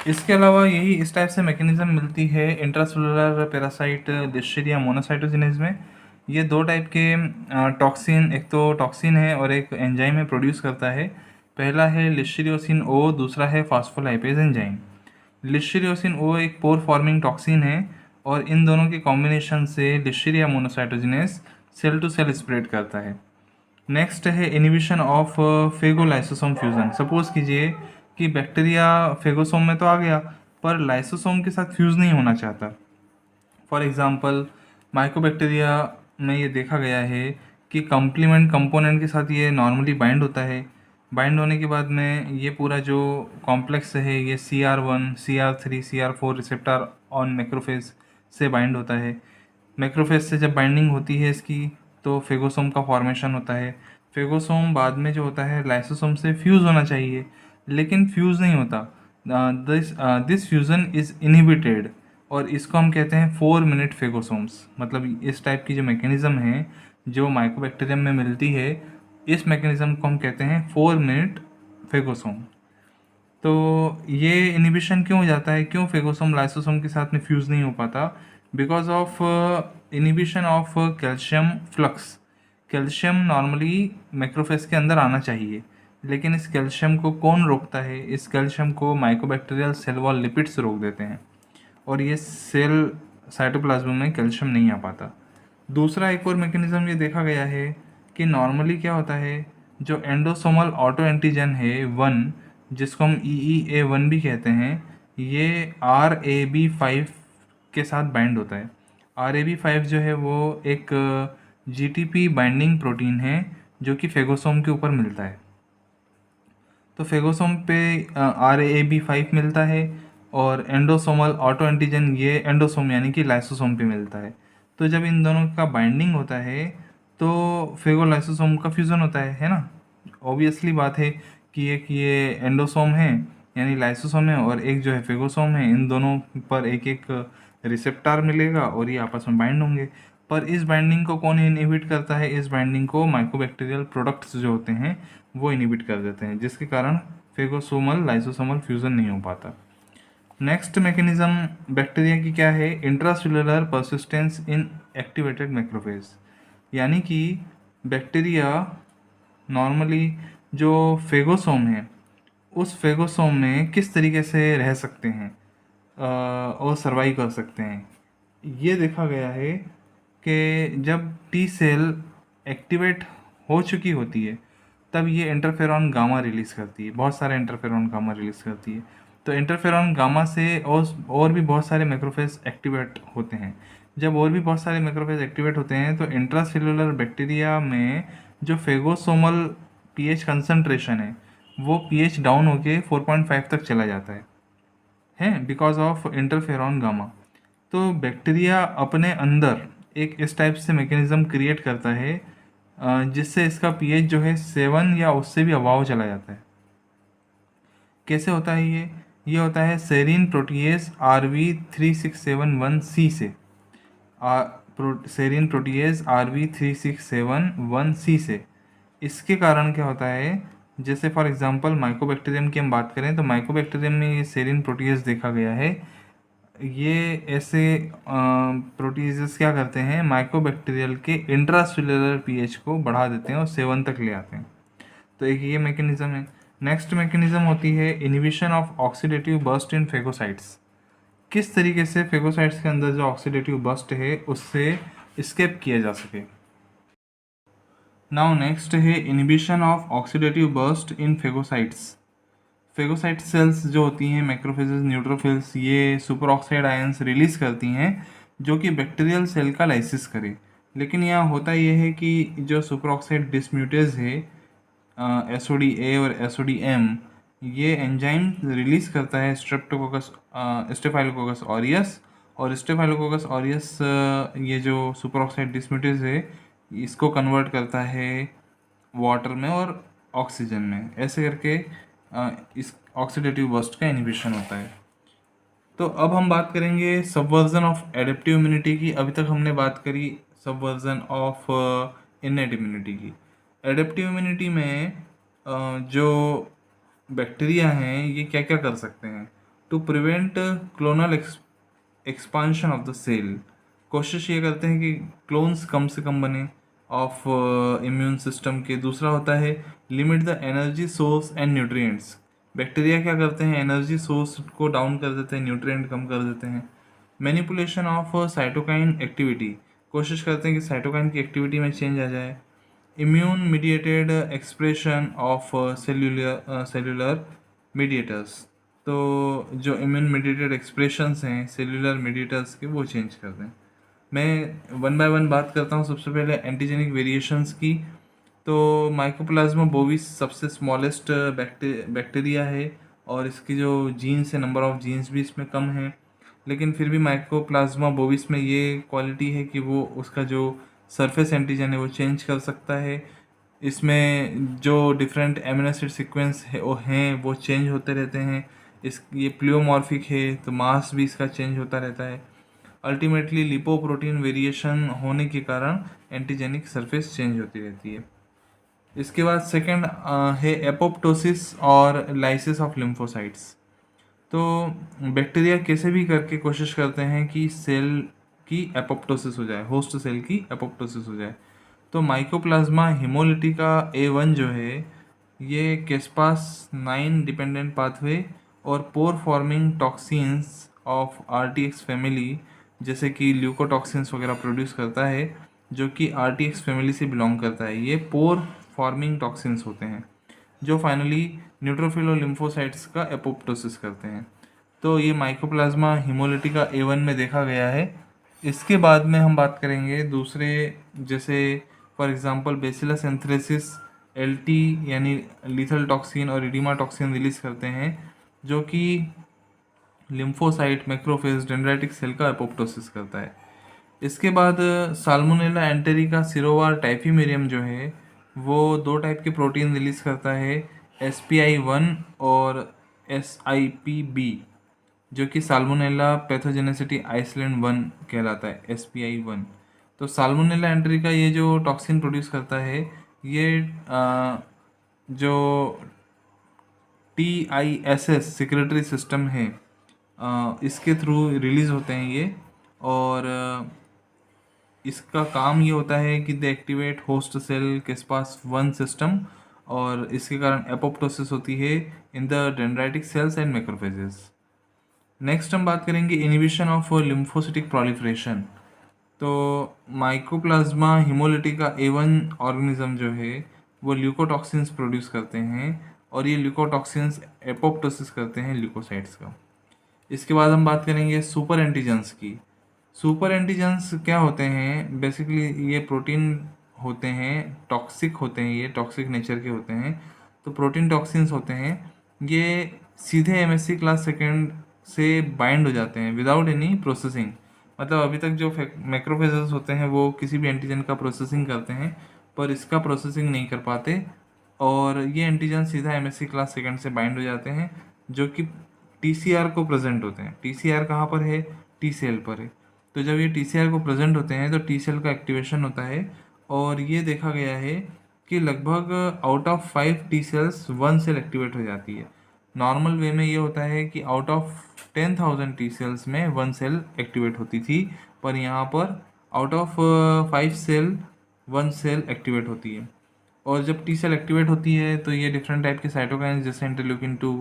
S1: इसके अलावा यही इस टाइप से मैकेनिज्म मिलती है इंट्रासेलुलर पैरासाइट लिस्टेरिया मोनोसाइटोजेनेज में। ये दो टाइप के टॉक्सिन, एक तो टॉक्सिन है और एक एंजाइम है प्रोड्यूस करता है। पहला है लिस्टेरियोसिन ओ, दूसरा है फास्फोलाइपेज एंजाइम। लिस्टेरियोसिन ओ एक पोर फॉर्मिंग टॉक्सिन है और इन दोनों के कॉम्बिनेशन से Listeria monocytogenes cell to cell spread करता है। नेक्स्ट है inhibition of phagolysosome fusion. Suppose कीजिए कि बैक्टीरिया फेगोसोम में तो आ गया पर लाइसोसोम के साथ फ्यूज़ नहीं होना चाहता। फॉर एग्जांपल माइकोबैक्टीरिया में ये देखा गया है कि कम्प्लीमेंट कंपोनेंट के साथ ये नॉर्मली बाइंड होता है। बाइंड होने के बाद में ये पूरा जो कॉम्प्लेक्स है ये CR1, CR3, CR4 receptor on macrophage से बाइंड होता है। मैक्रोफेज से जब बाइंडिंग होती है इसकी तो फेगोसोम का फॉर्मेशन होता है। फेगोसोम बाद में जो होता है लाइसोसोम से फ्यूज़ होना चाहिए लेकिन फ्यूज़ नहीं होता। दिस फ्यूज़न इज़ इनहिबिटेड और इसको हम कहते हैं 4 मिनट फेगोसोम्स। मतलब इस टाइप की जो मैकेनिज़्म है जो माइकोबैक्टीरियम में मिलती है, इस मैकेनिज़्म को हम कहते हैं 4 मिनट फेगोसोम। तो ये इनिबिशन क्यों हो जाता है, क्यों फेगोसोम लाइसोसोम के साथ में फ्यूज़ नहीं हो पाता, because of inhibition of calcium flux. Calcium normally macrophage के अंदर आना चाहिए लेकिन इस कैल्शियम को कौन रोकता है, इस कैल्शियम को माइकोबैक्टीरियल सेल वॉल लिपिड्स रोक देते हैं और ये सेल साइटोप्लाज्म में कैल्शियम नहीं आ पाता। दूसरा एक और मैकेनिज़्म ये देखा गया है कि नॉर्मली क्या होता है, जो एंडोसोमल ऑटो एंटीजन है 1 जिसको हम EEA1 भी कहते हैं, ये RAB5 के साथ बाइंड होता है। RAB5 जो है वो एक GTP बाइंडिंग प्रोटीन है जो कि फेगोसोम के ऊपर मिलता है। तो फेगोसोम पे RAB5 मिलता है और एंडोसोमल ऑटो एंटीजन ये एंडोसोम यानी कि लाइसोसोम पे मिलता है। तो जब इन दोनों का बाइंडिंग होता है तो फेगोलाइसोसोम का फ्यूज़न होता है ना। ऑब्वियसली बात है कि एक ये एंडोसोम है यानी लाइसोसोम है और एक जो है फेगोसोम है, इन दोनों पर एक एक रिसेप्टर मिलेगा और ये आपस में बाइंड होंगे। पर इस बाइंडिंग को कौन इनहिबिट करता है? इस बाइंडिंग को माइकोबैक्टीरियल प्रोडक्ट्स जो होते हैं वो इनहिबिट कर देते हैं, जिसके कारण फेगोसोमल लाइसोसोमल फ्यूज़न नहीं हो पाता। नेक्स्ट मैकेनिज्म बैक्टीरिया की क्या है? इंट्रासेलुलर परसिस्टेंस इन एक्टिवेटेड मैक्रोफेज, यानी कि बैक्टीरिया नॉर्मली जो फेगोसोम है उस फेगोसोम में किस तरीके से रह सकते हैं और सर्वाइव कर सकते हैं। ये देखा गया है कि जब टी सेल एक्टिवेट हो चुकी होती है तब ये इंटरफेरॉन गामा रिलीज़ करती है, बहुत सारे इंटरफेरॉन गामा रिलीज़ करती है। तो इंटरफेरॉन गामा से और भी बहुत सारे मैक्रोफेज एक्टिवेट होते हैं। जब और भी बहुत सारे मैक्रोफेज एक्टिवेट होते हैं तो इंट्रासेलुलर बैक्टीरिया में जो फेगोसोमल पीएच कंसंट्रेशन है वो पीएच डाउन होके 4.5 तक चला जाता है बिकॉज ऑफ इंटरफेरॉन गामा। तो बैक्टीरिया अपने अंदर एक इस टाइप से मैकेनिज्म क्रिएट करता है जिससे इसका पीएच जो है 7 या उससे भी अबाव चला जाता है। कैसे होता है ये होता है सेरीन प्रोटीएज RV3671C से। सेरीन प्रोटीएज RV3671C से। इसके कारण क्या होता है, जैसे फॉर एग्जांपल माइकोबैक्टीरियम की हम बात करें तो माइकोबैक्टीरियम में ये सेरीन प्रोटीएज देखा गया है। ये ऐसे प्रोटीजेस क्या करते हैं, माइकोबैक्टीरियल के इंट्रासेलुलर पीएच को बढ़ा देते हैं और 7 तक ले आते हैं। तो एक ये मैकेनिज्म है। नेक्स्ट मैकेनिज्म होती है inhibition of oxidative burst in phagocytes. किस तरीके से फेगोसाइट्स के अंदर जो ऑक्सीडेटिव बर्स्ट है उससे एस्केप किया जा सके। नाउ नेक्स्ट है inhibition of oxidative burst in phagocytes. Phagocyte cells जो होती हैं मैक्रोफेजेस न्यूट्रोफिल्स, ये सुपर ऑक्साइड आयंस रिलीज करती हैं जो कि बैक्टीरियल सेल का लाइसिस करे। लेकिन यहाँ होता यह है कि जो सुपर ऑक्साइड डिसम्यूटेज है SODA और SODM, ये एंजाइम रिलीज करता है स्टेफाइलोकोकस ऑरियस, और स्टेफाइलोकोकस ऑरियस ये जो सुपर ऑक्साइड डिसम्यूटेज है इसको कन्वर्ट करता है वाटर में और ऑक्सीजन में। ऐसे करके इस ऑक्सीडेटिव बर्स्ट का इनहिबिशन होता है। तो अब हम बात करेंगे सबवर्जन ऑफ एडेप्टिव इम्यूनिटी की। अभी तक हमने बात करी सबवर्जन ऑफ इनेट इम्यूनिटी की। एडेप्टिव इम्यूनिटी में जो बैक्टीरिया हैं ये क्या क्या कर सकते हैं to prevent clonal expansion of the cell. कोशिश ये करते हैं कि क्लोन्स कम से कम बने ऑफ इम्यून सिस्टम के। दूसरा होता है limit the energy source and nutrients. Bacteria क्या करते हैं, एनर्जी सोर्स को डाउन कर देते हैं, न्यूट्रिएंट कम कर देते हैं। मैनिपुलेशन ऑफ साइटोकाइन एक्टिविटी, कोशिश करते हैं कि साइटोकाइन की एक्टिविटी में चेंज आ जाए। Immune mediated expression of cellular mediators, तो जो इम्यून मीडिएटेड एक्सप्रेशंस हैं सेल्यूलर मीडिएटर्स के वो चेंज कर दें। मैं वन बाय वन बात करता हूँ। सबसे पहले एंटीजेनिक वेरिएशंस की। तो माइकोप्लाज्मा बोविस सबसे स्मॉलेस्ट बैक्टीरिया है और इसकी जो जीन्स है, नंबर ऑफ जीन्स भी इसमें कम है, लेकिन फिर भी माइकोप्लाज्मा बोविस में ये क्वालिटी है कि वो उसका जो सरफेस एंटीजन है वो चेंज कर सकता है। इसमें जो डिफरेंट एमिनो एसिड सीक्वेंस है वो चेंज होते रहते हैं। ये प्लियोमॉर्फिक है तो मास भी इसका चेंज होता रहता है। अल्टीमेटली लिपोप्रोटीन वेरिएशन होने के कारण एंटीजेनिक सरफेस चेंज होती रहती है। इसके बाद सेकंड है एपोप्टोसिस और लाइसिस ऑफ लिम्फोसाइट्स। तो बैक्टीरिया कैसे भी करके कोशिश करते हैं कि सेल की एपोप्टोसिस हो जाए, होस्ट सेल की एपोप्टोसिस हो जाए। तो माइकोप्लाज्मा हिमोलिटिका A1 जो है ये केस्पास 9 डिपेंडेंट पाथवे और pore forming toxins of RTX family जैसे कि ल्यूकोटॉक्सिन्स वगैरह प्रोड्यूस करता है, जो कि RTX फैमिली से बिलोंग करता है। ये पोर फॉर्मिंग टॉक्सिन्स होते हैं जो फाइनली न्यूट्रोफिल और लिम्फोसाइट्स का एपोप्टोसिस करते हैं। तो ये माइकोप्लाज्मा हिमोलिटिका A1 में देखा गया है। इसके बाद में हम बात करेंगे दूसरे, जैसे for example bacillus anthracis LT यानी लीथल टॉक्सिन और इडिमा टॉक्सिन रिलीज करते हैं, जो कि लिम्फोसाइट, मैक्रोफेज, डेंड्राइटिक सेल का एपोप्टोसिस करता है। इसके बाद साल्मोनेला एंटेरिका सिरोवार टाइफीमेरियम जो है वो दो टाइप के प्रोटीन रिलीज करता है, SPI1 और SIPB, जो कि साल्मोनेला पैथोजेनेसिटी आइसलैंड 1 कहलाता है, SPI1। तो साल्मोनेला एंटेरिका ये जो टॉक्सिन प्रोड्यूस करता है, ये जो TISS सिक्रेटरी सिस्टम है, इसके थ्रू रिलीज होते हैं ये। और इसका काम ये होता है कि दे एक्टिवेट होस्ट सेल के पास वन सिस्टम, और इसके कारण एपोप्टोसिस होती है in the dendritic sales and macrophages. Next हम बात करेंगे इनिबिशन ऑफ लिम्फोसिटिक प्रोलिफरेशन। तो माइकोप्लाज्मा हिमोलिटिका A1 ऑर्गेनिज्म जो है वो ल्यूकोटॉक्सिन्स प्रोड्यूस करते हैं, और ये ल्यूकोटॉक्सिन्स एपोप्टोसिस करते हैं ल्यूकोसाइट्स का। इसके बाद हम बात करेंगे सुपर एंटीजेंस की। सुपर एंटीजेंस क्या होते हैं? बेसिकली ये प्रोटीन होते हैं, टॉक्सिक होते हैं, ये टॉक्सिक नेचर के होते हैं। तो प्रोटीन टॉक्सिन्स होते हैं, ये सीधे MSC क्लास सेकेंड से बाइंड हो जाते हैं विदाउट एनी प्रोसेसिंग। मतलब अभी तक जो मैक्रोफेजेस होते हैं वो किसी भी एंटीजन का प्रोसेसिंग करते हैं, पर इसका प्रोसेसिंग नहीं कर पाते, और ये एंटीजन सीधा MSC क्लास सेकेंड से बाइंड हो जाते हैं, जो कि TCR को प्रेजेंट होते हैं। TCR कहाँ पर है? T सेल पर है। तो जब ये TCR को प्रेजेंट होते हैं तो T सेल का एक्टिवेशन होता है, और ये देखा गया है कि लगभग out of 5 T cells 1 cell activate हो जाती है। नॉर्मल वे में ये होता है कि आउट ऑफ 10,000 T सेल्स में 1 सेल एक्टिवेट होती थी, पर यहाँ पर out of 5 cell 1 cell activate होती है। और जब टी सेल एक्टिवेट होती है तो ये डिफरेंट टाइप के साइटोकाइंस जैसे interleukin 2,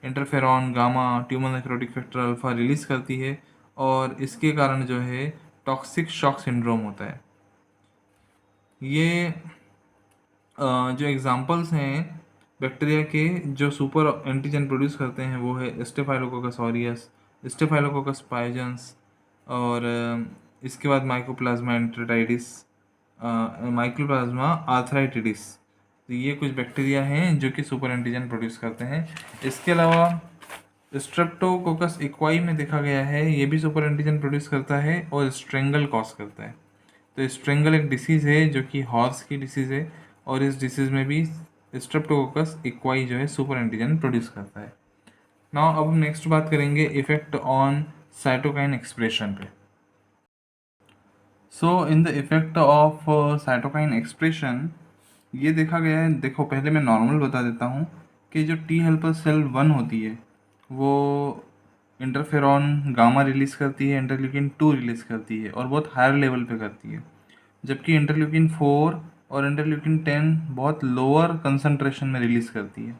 S1: interferon, gamma, tumour necrotic factor alpha release करती है, और इसके कारण जो है टॉक्सिक शॉक सिंड्रोम होता है। ये जो एग्जांपल्स हैं बैक्टीरिया के जो सुपर एंटीजन प्रोड्यूस करते हैं वो है स्टेफाइलोकोकस ऑरियस, स्टेफाइलोकोकस पाइजन्स, और इसके बाद माइकोप्लाज्मा एंटेराइटिस, माइकोप्लाज्मा आर्थराइटिडिस। तो ये कुछ बैक्टीरिया हैं जो कि सुपर एंटीजन प्रोड्यूस करते हैं। इसके अलावा स्ट्रेप्टोकोकस इक्वाई में देखा गया है, ये भी सुपर एंटीजन प्रोड्यूस करता है और स्ट्रेंगल कॉज करता है। तो स्ट्रेंगल एक डिसीज़ है जो कि हॉर्स की डिसीज़ है, और इस डिसीज़ में भी स्ट्रेप्टोकोकस इक्वाई जो है सुपर एंटीजन प्रोड्यूस करता है। नाउ अब नेक्स्ट बात करेंगे इफेक्ट ऑन साइटोकाइन एक्सप्रेशन पे। So in the effect of cytokine expression ये देखा गया है, देखो पहले मैं नॉर्मल बता देता हूँ कि जो टी हेल्पर सेल 1 होती है वो इंटरफेरॉन गामा रिलीज़ करती है, इंटरल्यूकिन 2 रिलीज़ करती है, और बहुत हायर लेवल पे करती है, जबकि इंटरल्यूकिन 4 और इंटरल्यूकिन 10 बहुत लोअर कंसंट्रेशन में रिलीज़ करती है।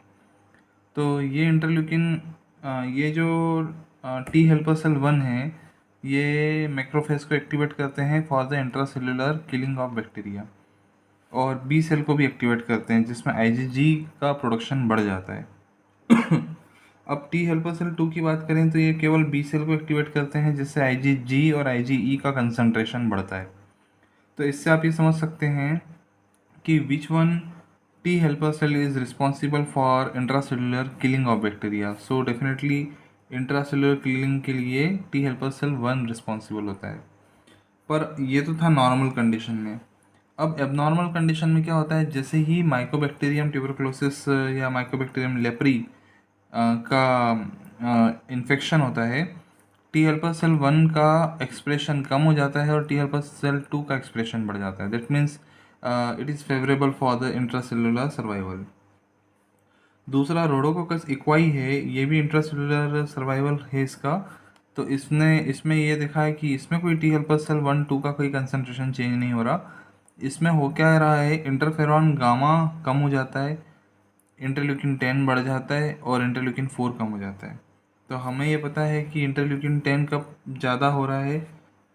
S1: तो ये इंटरल्यूकिन ये जो टी हेल्पर सेल 1 है ये मैक्रोफेज को एक्टिवेट करते हैं for the intracellular killing of bacteria, और बी सेल को भी एक्टिवेट करते हैं जिसमें IgG का प्रोडक्शन बढ़ जाता है। अब टी हेल्पर सेल 2 की बात करें तो ये केवल बी सेल को एक्टिवेट करते हैं जिससे IgG और IgE का कंसंट्रेशन बढ़ता है। तो इससे आप ये समझ सकते हैं कि which one T helper cell is responsible for intracellular killing of bacteria. So definitely intracellular killing के लिए टी हेल्पर सेल 1 रिस्पॉन्सिबल होता है। पर ये तो था नॉर्मल कंडीशन में। अब एबनॉर्मल कंडीशन में क्या होता है, जैसे ही माइकोबैक्टीरियम ट्यूबरकुलोसिस या माइकोबैक्टीरियम लेप्री का इन्फेक्शन होता है, टी हेल्पर सेल 1 का एक्सप्रेशन कम हो जाता है और टी हेल्पर सेल 2 का एक्सप्रेशन बढ़ जाता है। That means it is favourable for the intracellular survival. दूसरा रोडोकोकस इक्वाई है, ये भी इंट्रासेलुलर सर्वाइवल है इसका। तो इसमें ये देखा है कि इसमें कोई टी हेल्पर सेल 1-2 का कोई कंसंट्रेशन चेंज नहीं हो रहा। इसमें हो क्या रहा है, इंटरफेरॉन गामा कम हो जाता है, इंटरल्यूकिन 10 बढ़ जाता है, और इंटरल्यूकिन 4 कम हो जाता है। तो हमें ये पता है कि इंटरल्यूकिन 10 कब ज़्यादा हो रहा है।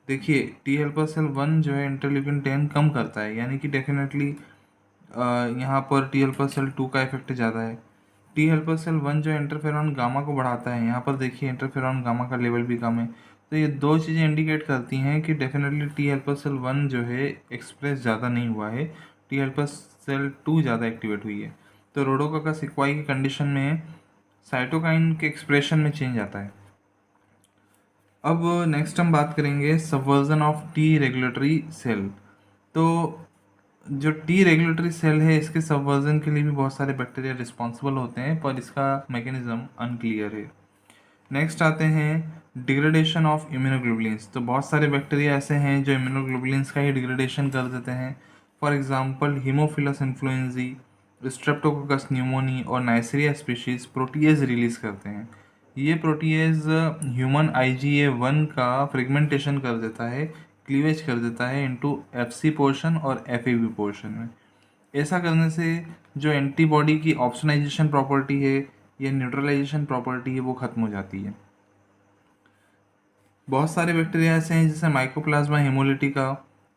S1: देखिए टी हेल्पर सेल 1 जो है इंटरल्यूकिन 10 कम करता है, यानी कि डेफिनेटली यहाँ पर टी हेल्पर सेल 2 का इफेक्ट ज़्यादा है। टी हेल्पर सेल 1 जो इंटरफेरॉन गामा को बढ़ाता है, यहाँ पर देखिए इंटरफेरॉन गामा का लेवल भी कम है। तो ये दो चीज़ें इंडिकेट करती हैं कि डेफिनेटली टी हेल्पर सेल 1 जो है एक्सप्रेस ज़्यादा नहीं हुआ है, टी हेल्पर सेल 2 ज़्यादा एक्टिवेट हुई है। तो रोडोकोकस इक्वाई की कंडीशन में साइटोकाइन के एक्सप्रेशन में चेंज आता है। अब नेक्स्ट हम बात करेंगे subversion of T regulatory cell. तो जो टी रेगुलेटरी सेल है, इसके सबवर्जन के लिए भी बहुत सारे बैक्टीरिया रिस्पॉन्सिबल होते हैं, पर इसका मैकेनिज्म अनक्लियर है। नेक्स्ट आते हैं डिग्रेडेशन ऑफ इम्यूनोग्लोबुलिन्स। तो बहुत सारे बैक्टीरिया ऐसे हैं जो इम्यूनोग्लोबुलिन्स का ही डिग्रेडेशन कर देते हैं। For example Haemophilus influenzae, Streptococcus pneumoniae और नाइसीरिया स्पीशीज प्रोटीएज रिलीज करते हैं। ये प्रोटीएज ह्यूमन IgA1 का फ्रेगमेंटेशन कर देता है, क्लीवेज कर देता है इनटू FC पोर्शन और FAB पोर्शन में। ऐसा करने से जो एंटीबॉडी की ऑप्सोनाइजेशन प्रॉपर्टी है या न्यूट्रलाइजेशन प्रॉपर्टी है वो खत्म हो जाती है। बहुत सारे बैक्टीरिया ऐसे हैं जैसे माइकोप्लाज्मा हेमोलिटिका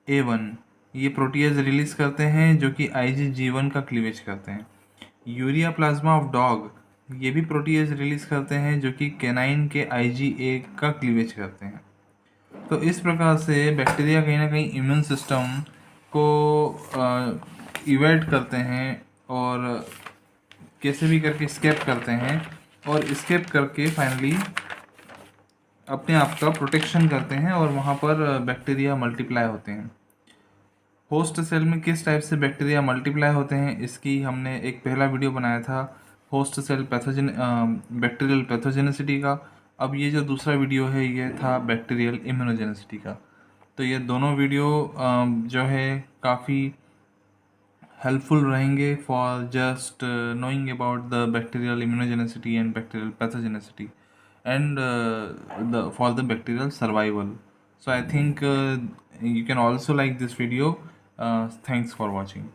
S1: A1, ये प्रोटीएज रिलीज करते हैं जो कि IgG1 का क्लीवेज करते हैं। यूरिया प्लाज्मा ऑफ डॉग, ये भी प्रोटीएज रिलीज करते हैं जो कि कैनाइन के IgA का क्लीवेज करते हैं। तो इस प्रकार से बैक्टीरिया कहीं ना कहीं इम्यून सिस्टम को इवेट करते हैं और कैसे भी करके स्केप करते हैं, और स्केप करके फाइनली अपने आप का प्रोटेक्शन करते हैं और वहाँ पर बैक्टीरिया मल्टीप्लाई होते हैं। होस्ट सेल में किस टाइप से बैक्टीरिया मल्टीप्लाई होते हैं, इसकी हमने एक पहला वीडियो बनाया था host cell pathogen bacterial pathogenicity का। अब ये जो दूसरा वीडियो है ये था बैक्टीरियल इम्यूनोजेनिसिटी का। तो ये दोनों वीडियो जो है काफ़ी helpful रहेंगे for just knowing about the bacterial immunogenicity and bacterial pathogenicity and for the bacterial survival. So I think you can also like this video. Thanks for watching.